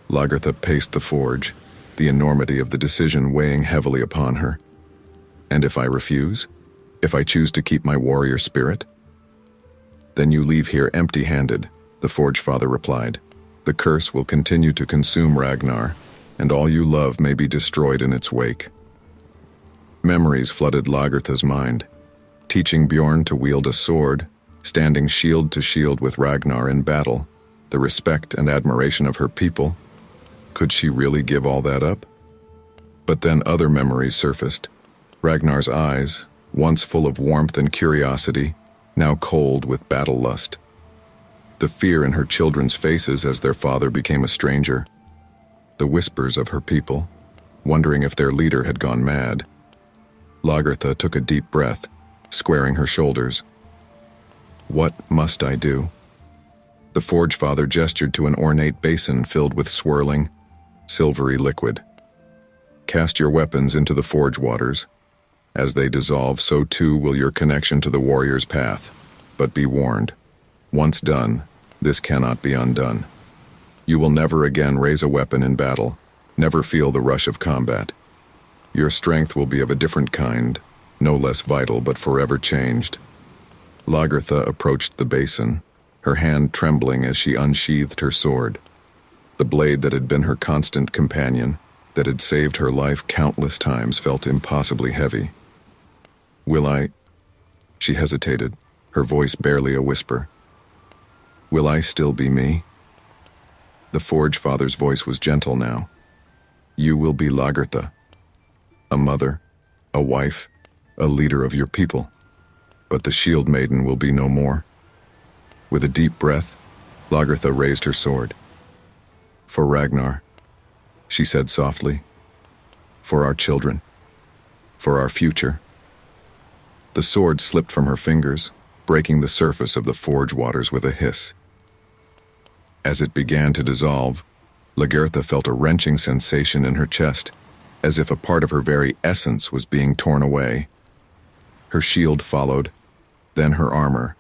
Lagertha paced the forge, the enormity of the decision weighing heavily upon her. And if I refuse? If I choose to keep my warrior spirit? Then you leave here empty-handed, the Forge Father replied. The curse will continue to consume Ragnar, and all you love may be destroyed in its wake. Memories flooded Lagertha's mind. Teaching Bjorn to wield a sword, standing shield to shield with Ragnar in battle, the respect and admiration of her people. Could she really give all that up? But then other memories surfaced. Ragnar's eyes, once full of warmth and curiosity, now cold with battle lust. The fear in her children's faces as their father became a stranger. The whispers of her people, wondering if their leader had gone mad. Lagertha took a deep breath, squaring her shoulders. What must I do? The Forge Father gestured to an ornate basin filled with swirling, silvery liquid. Cast your weapons into the forge waters. As they dissolve, so too will your connection to the warrior's path. But be warned, once done, this cannot be undone. You will never again raise a weapon in battle, never feel the rush of combat. Your strength will be of a different kind, no less vital but forever changed. Lagertha approached the basin, her hand trembling as she unsheathed her sword. The blade that had been her constant companion, that had saved her life countless times, felt impossibly heavy. Will I? She hesitated, her voice barely a whisper. Will I still be me? The Forge Father's voice was gentle now. You will be Lagertha, a mother, a wife, a leader of your people. But the Shield Maiden will be no more. With a deep breath, Lagertha raised her sword. For Ragnar, she said softly. For our children. For our future. The sword slipped from her fingers, breaking the surface of the forge waters with a hiss. As it began to dissolve, Lagertha felt a wrenching sensation in her chest, as if a part of her very essence was being torn away. Her shield followed, then her armor.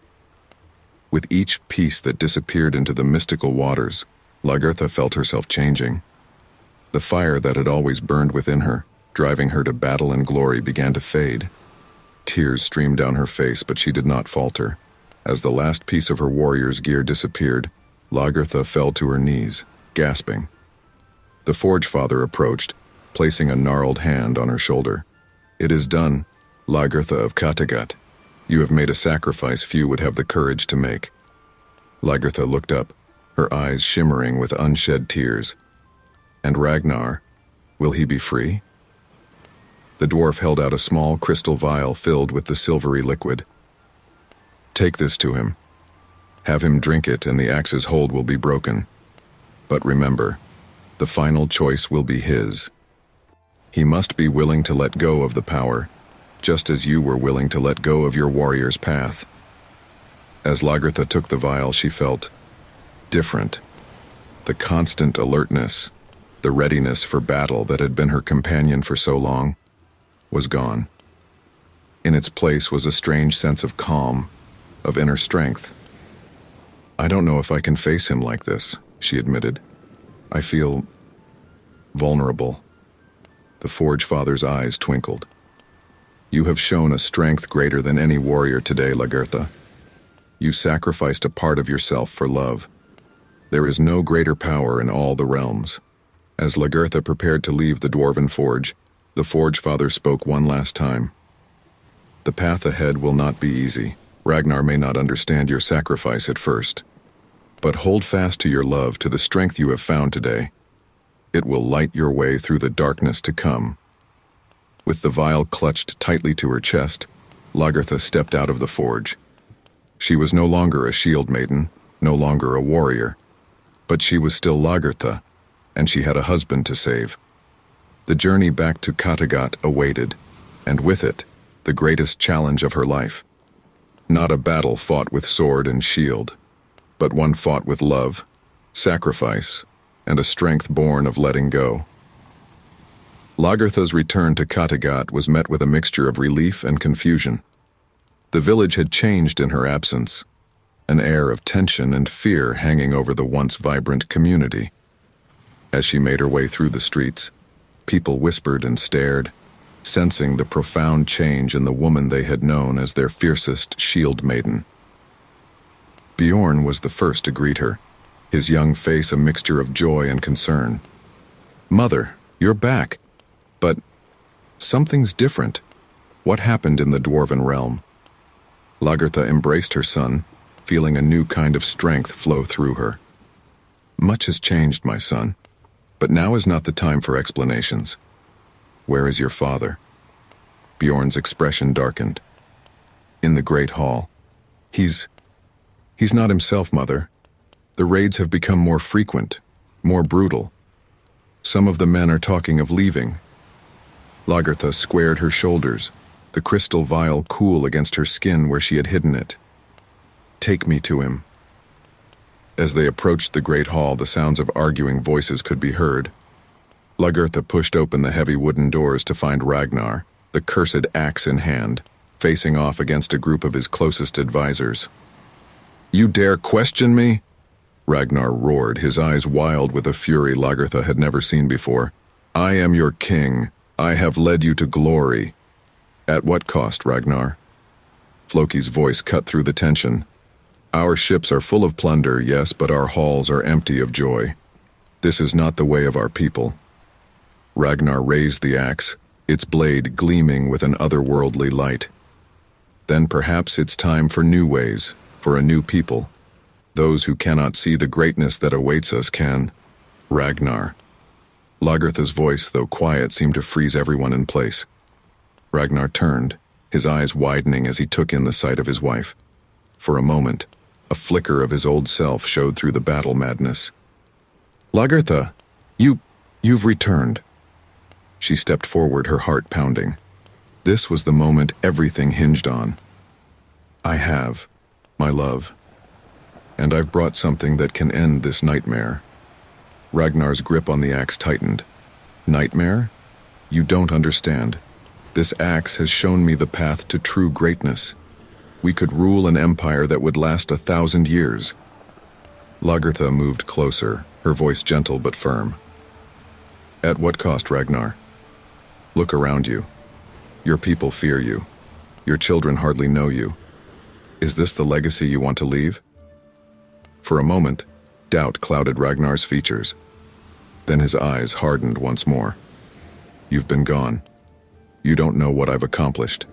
With each piece that disappeared into the mystical waters, Lagertha felt herself changing. The fire that had always burned within her, driving her to battle and glory, began to fade. Tears streamed down her face, but she did not falter. As the last piece of her warrior's gear disappeared, Lagertha fell to her knees, gasping. The Forge Father approached, placing a gnarled hand on her shoulder. It is done, Lagertha of Kattegat. You have made a sacrifice few would have the courage to make. Lagertha looked up, her eyes shimmering with unshed tears. And Ragnar, will he be free? The dwarf held out a small crystal vial filled with the silvery liquid. Take this to him. Have him drink it and the axe's hold will be broken. But remember, the final choice will be his. He must be willing to let go of the power, just as you were willing to let go of your warrior's path. As Lagertha took the vial, she felt different. The constant alertness, the readiness for battle that had been her companion for so long, was gone. In its place was a strange sense of calm, of inner strength. I don't know if I can face him like this, she admitted. I feel vulnerable. The Forge Father's eyes twinkled. You have shown a strength greater than any warrior today, Lagertha. You sacrificed a part of yourself for love. There is no greater power in all the realms. As Lagertha prepared to leave the dwarven forge, the Forge Father spoke one last time. The path ahead will not be easy. Ragnar may not understand your sacrifice at first. But hold fast to your love, to the strength you have found today. It will light your way through the darkness to come. With the vial clutched tightly to her chest, Lagertha stepped out of the forge. She was no longer a shield maiden, no longer a warrior. But she was still Lagertha, and she had a husband to save. The journey back to Kattegat awaited, and with it, the greatest challenge of her life. Not a battle fought with sword and shield, but one fought with love, sacrifice, and a strength born of letting go. Lagertha's return to Kattegat was met with a mixture of relief and confusion. The village had changed in her absence, an air of tension and fear hanging over the once vibrant community. As she made her way through the streets, people whispered and stared, sensing the profound change in the woman they had known as their fiercest shield maiden. Bjorn was the first to greet her, his young face a mixture of joy and concern. Mother, you're back. But something's different. What happened in the dwarven realm? Lagertha embraced her son, feeling a new kind of strength flow through her. Much has changed, my son, but now is not the time for explanations. Where is your father? Bjorn's expression darkened. In the great hall. He's not himself, mother. The raids have become more frequent, more brutal. Some of the men are talking of leaving. Lagertha squared her shoulders, the crystal vial cool against her skin where she had hidden it. Take me to him. As they approached the great hall, the sounds of arguing voices could be heard. Lagertha pushed open the heavy wooden doors to find Ragnar, the cursed axe in hand, facing off against a group of his closest advisors. You dare question me? Ragnar roared, his eyes wild with a fury Lagertha had never seen before. I am your king. I have led you to glory. At what cost, Ragnar? Floki's voice cut through the tension. Our ships are full of plunder, yes, but our halls are empty of joy. This is not the way of our people. Ragnar raised the axe, its blade gleaming with an otherworldly light. Then perhaps it's time for new ways, for a new people. Those who cannot see the greatness that awaits us can. Ragnar. Lagertha's voice, though quiet, seemed to freeze everyone in place. Ragnar turned, his eyes widening as he took in the sight of his wife. For a moment, a flicker of his old self showed through the battle madness. Lagertha, you've returned. She stepped forward, her heart pounding. This was the moment everything hinged on. I have, my love. And I've brought something that can end this nightmare. Ragnar's grip on the axe tightened. Nightmare? You don't understand. This axe has shown me the path to true greatness. We could rule an empire that would last 1,000 years. Lagertha moved closer, her voice gentle but firm. At what cost, Ragnar? Look around you. Your people fear you. Your children hardly know you. Is this the legacy you want to leave? For a moment, doubt clouded Ragnar's features. Then his eyes hardened once more. You've been gone. You don't know what I've accomplished,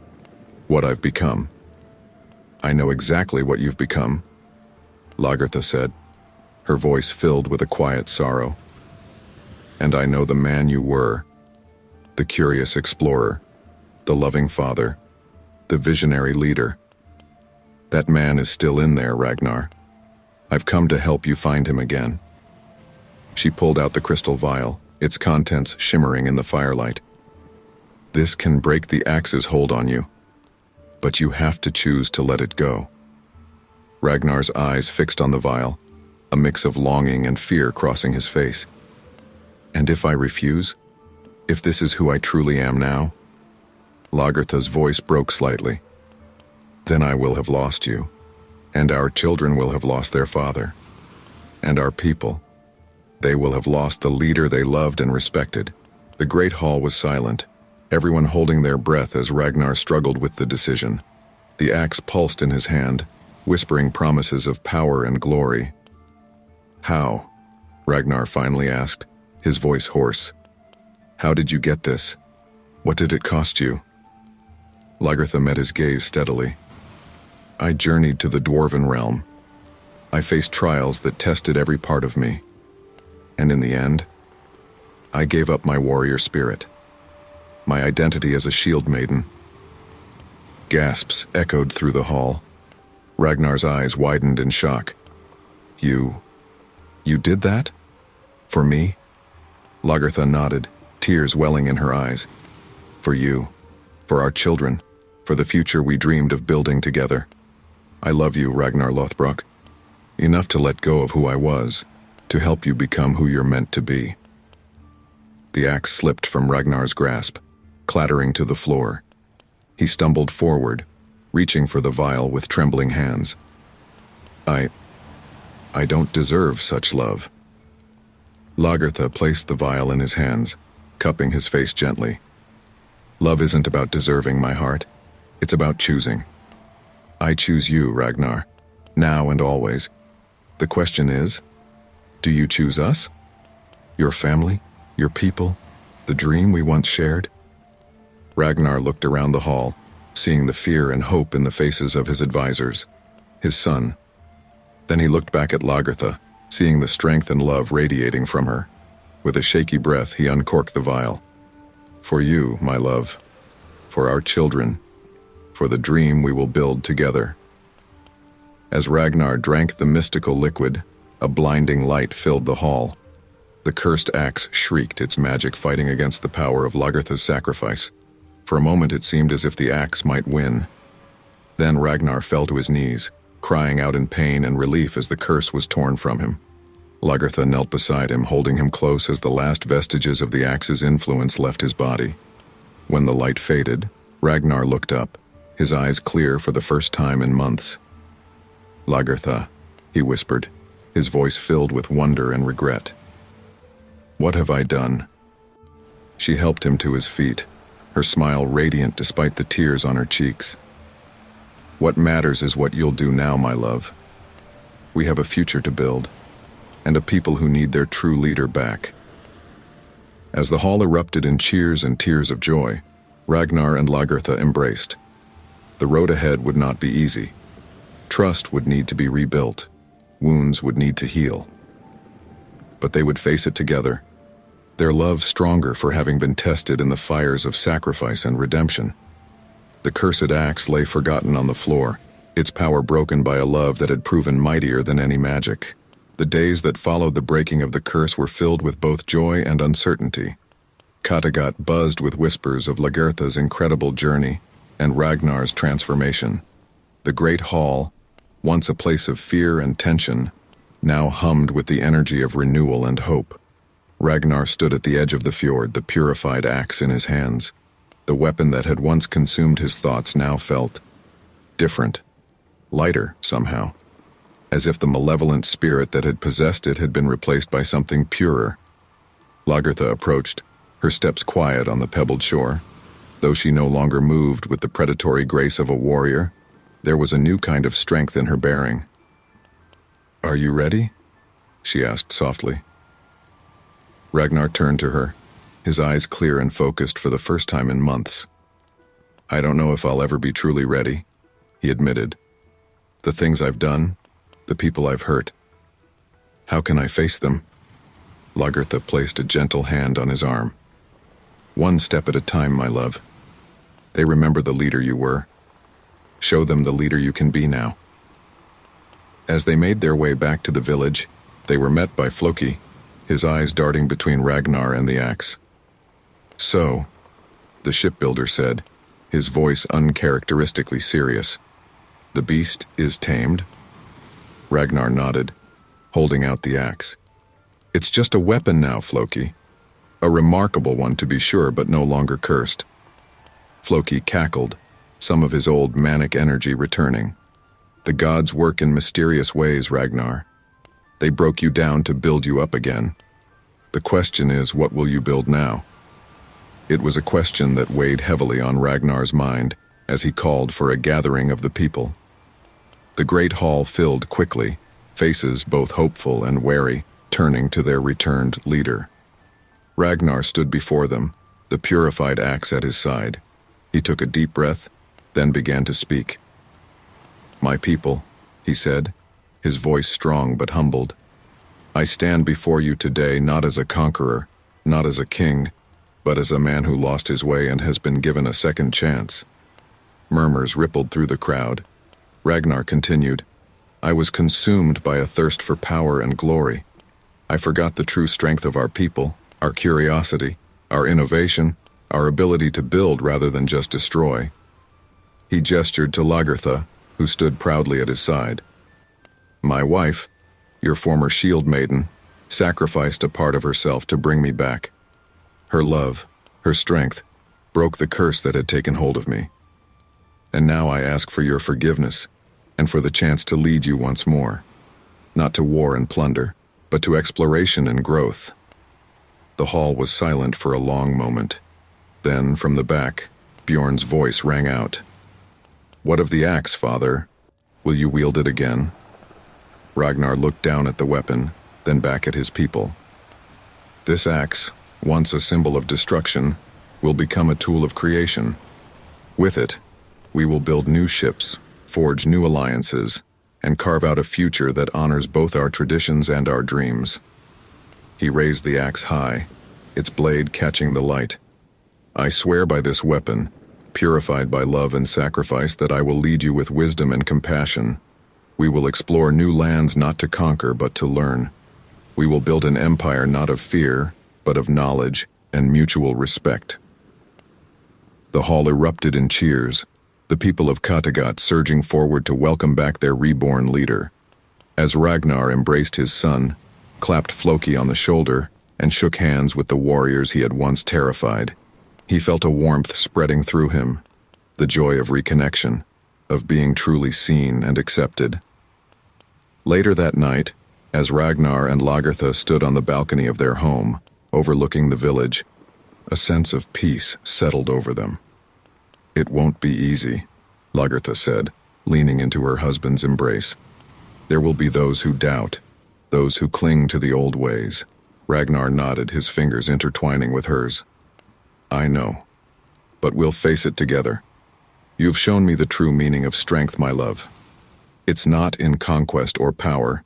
what I've become. I know exactly what you've become, Lagertha said, her voice filled with a quiet sorrow. And I know the man you were, the curious explorer, the loving father, the visionary leader. That man is still in there, Ragnar. I've come to help you find him again. She pulled out the crystal vial, its contents shimmering in the firelight. This can break the axe's hold on you, but you have to choose to let it go. Ragnar's eyes fixed on the vial, a mix of longing and fear crossing his face. And if I refuse? If this is who I truly am now? Lagertha's voice broke slightly. Then I will have lost you, and our children will have lost their father, and our people. They will have lost the leader they loved and respected. The great hall was silent, everyone holding their breath as Ragnar struggled with the decision. The axe pulsed in his hand, whispering promises of power and glory. How? Ragnar finally asked, his voice hoarse. How did you get this? What did it cost you? Lagertha met his gaze steadily. I journeyed to the dwarven realm. I faced trials that tested every part of me. And in the end, I gave up my warrior spirit, my identity as a shield maiden. Gasps echoed through the hall. Ragnar's eyes widened in shock. You did that? For me? Lagertha nodded, tears welling in her eyes. For you, for our children, for the future we dreamed of building together. I love you, Ragnar Lothbrok. Enough to let go of who I was, to help you become who you're meant to be. The axe slipped from Ragnar's grasp, clattering to the floor. He stumbled forward, reaching for the vial with trembling hands. I don't deserve such love. Lagertha placed the vial in his hands, cupping his face gently. Love isn't about deserving, my heart. It's about choosing. I choose you, Ragnar, now and always. The question is, do you choose us? Your family? Your people? The dream we once shared? Ragnar looked around the hall, seeing the fear and hope in the faces of his advisors, his son. Then he looked back at Lagertha, seeing the strength and love radiating from her. With a shaky breath, he uncorked the vial. For you, my love. For our children. For the dream we will build together. As Ragnar drank the mystical liquid, a blinding light filled the hall. The cursed axe shrieked, its magic fighting against the power of Lagertha's sacrifice. For a moment it seemed as if the axe might win. Then Ragnar fell to his knees, crying out in pain and relief as the curse was torn from him. Lagertha knelt beside him, holding him close as the last vestiges of the axe's influence left his body. When the light faded, Ragnar looked up, his eyes clear for the first time in months. Lagertha, he whispered, his voice filled with wonder and regret. What have I done? She helped him to his feet, her smile radiant despite the tears on her cheeks. What matters is what you'll do now, my love. We have a future to build, and a people who need their true leader back. As the hall erupted in cheers and tears of joy, Ragnar and Lagertha embraced. The road ahead would not be easy. Trust would need to be rebuilt. Wounds would need to heal. But they would face it together, their love stronger for having been tested in the fires of sacrifice and redemption. The cursed axe lay forgotten on the floor, its power broken by a love that had proven mightier than any magic. The days that followed the breaking of the curse were filled with both joy and uncertainty. Kattegat buzzed with whispers of Lagertha's incredible journey and Ragnar's transformation. The great hall, once a place of fear and tension, now hummed with the energy of renewal and hope. Ragnar stood at the edge of the fjord, the purified axe in his hands. The weapon that had once consumed his thoughts now felt different, lighter somehow, as if the malevolent spirit that had possessed it had been replaced by something purer. Lagertha approached, her steps quiet on the pebbled shore. Though she no longer moved with the predatory grace of a warrior, there was a new kind of strength in her bearing. Are you ready? She asked softly. Ragnar turned to her, his eyes clear and focused for the first time in months. I don't know if I'll ever be truly ready, he admitted. The things I've done, the people I've hurt, How can I face them? Lagertha placed a gentle hand on his arm. One step at a time, my love. They remember the leader you were. Show them the leader you can be now. As they made their way back to the village, they were met by Floki, his eyes darting between Ragnar and the axe. So, the shipbuilder said, his voice uncharacteristically serious, the beast is tamed? Ragnar nodded, holding out the axe. It's just a weapon now, Floki. A remarkable one to be sure, but no longer cursed. Floki cackled, some of his old manic energy returning. The gods work in mysterious ways, Ragnar. They broke you down to build you up again. The question is, what will you build now? It was a question that weighed heavily on Ragnar's mind as he called for a gathering of the people. The great hall filled quickly, faces both hopeful and wary, turning to their returned leader. Ragnar stood before them, the purified axe at his side. He took a deep breath, then began to speak. My people, he said, his voice strong but humbled. I stand before you today not as a conqueror, not as a king, but as a man who lost his way and has been given a second chance. Murmurs rippled through the crowd. Ragnar continued, I was consumed by a thirst for power and glory. I forgot the true strength of our people, our curiosity, our innovation, our ability to build rather than just destroy. He gestured to Lagertha, who stood proudly at his side. My wife, your former shield maiden, sacrificed a part of herself to bring me back. Her love, her strength, broke the curse that had taken hold of me. And now I ask for your forgiveness, and for the chance to lead you once more, not to war and plunder, but to exploration and growth. The hall was silent for a long moment. Then, from the back, Bjorn's voice rang out. What of the axe, father? Will you wield it again? Ragnar looked down at the weapon, then back at his people. This axe, once a symbol of destruction, will become a tool of creation. With it, we will build new ships, forge new alliances, and carve out a future that honors both our traditions and our dreams. He raised the axe high, its blade catching the light. I swear by this weapon, purified by love and sacrifice, that I will lead you with wisdom and compassion. We will explore new lands not to conquer but to learn. We will build an empire not of fear, but of knowledge and mutual respect. The hall erupted in cheers, the people of Kattegat surging forward to welcome back their reborn leader. As Ragnar embraced his son, clapped Floki on the shoulder, and shook hands with the warriors he had once terrified, he felt a warmth spreading through him, the joy of reconnection, of being truly seen and accepted. Later that night, as Ragnar and Lagertha stood on the balcony of their home, overlooking the village, a sense of peace settled over them. It won't be easy, Lagertha said, leaning into her husband's embrace. There will be those who doubt, those who cling to the old ways. Ragnar nodded, his fingers intertwining with hers. I know, but we'll face it together. You've shown me the true meaning of strength, my love. It's not in conquest or power,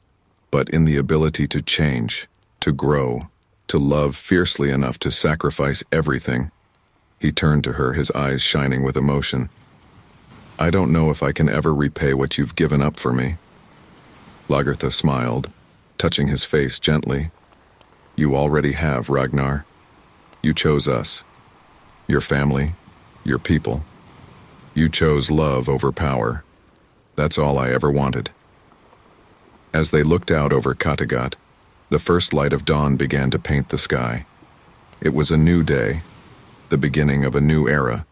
but in the ability to change, to grow, to love fiercely enough to sacrifice everything. He turned to her, his eyes shining with emotion. I don't know if I can ever repay what you've given up for me. Lagertha smiled, touching his face gently. You already have, Ragnar. You chose us. Your family, your people. You chose love over power. That's all I ever wanted. As they looked out over Kattegat, the first light of dawn began to paint the sky. It was a new day, the beginning of a new era.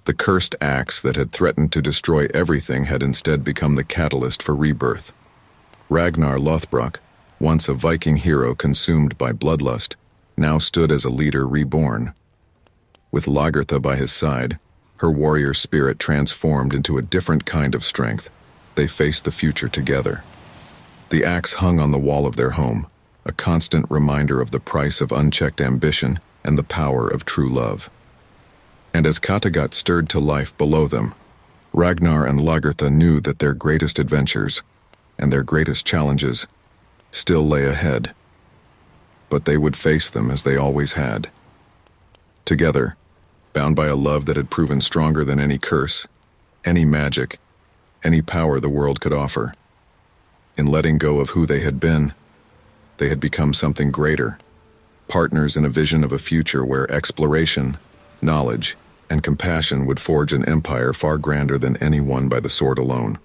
The cursed axe that had threatened to destroy everything had instead become the catalyst for rebirth. Ragnar Lothbrok, once a Viking hero consumed by bloodlust, now stood as a leader reborn. With Lagertha by his side, her warrior spirit transformed into a different kind of strength. They faced the future together. The axe hung on the wall of their home, a constant reminder of the price of unchecked ambition and the power of true love. And as Kattegat stirred to life below them, Ragnar and Lagertha knew that their greatest adventures and their greatest challenges still lay ahead, but they would face them as they always had. Together, bound by a love that had proven stronger than any curse, any magic, any power the world could offer. In letting go of who they had been, they had become something greater, partners in a vision of a future where exploration, knowledge, and compassion would forge an empire far grander than any won by the sword alone.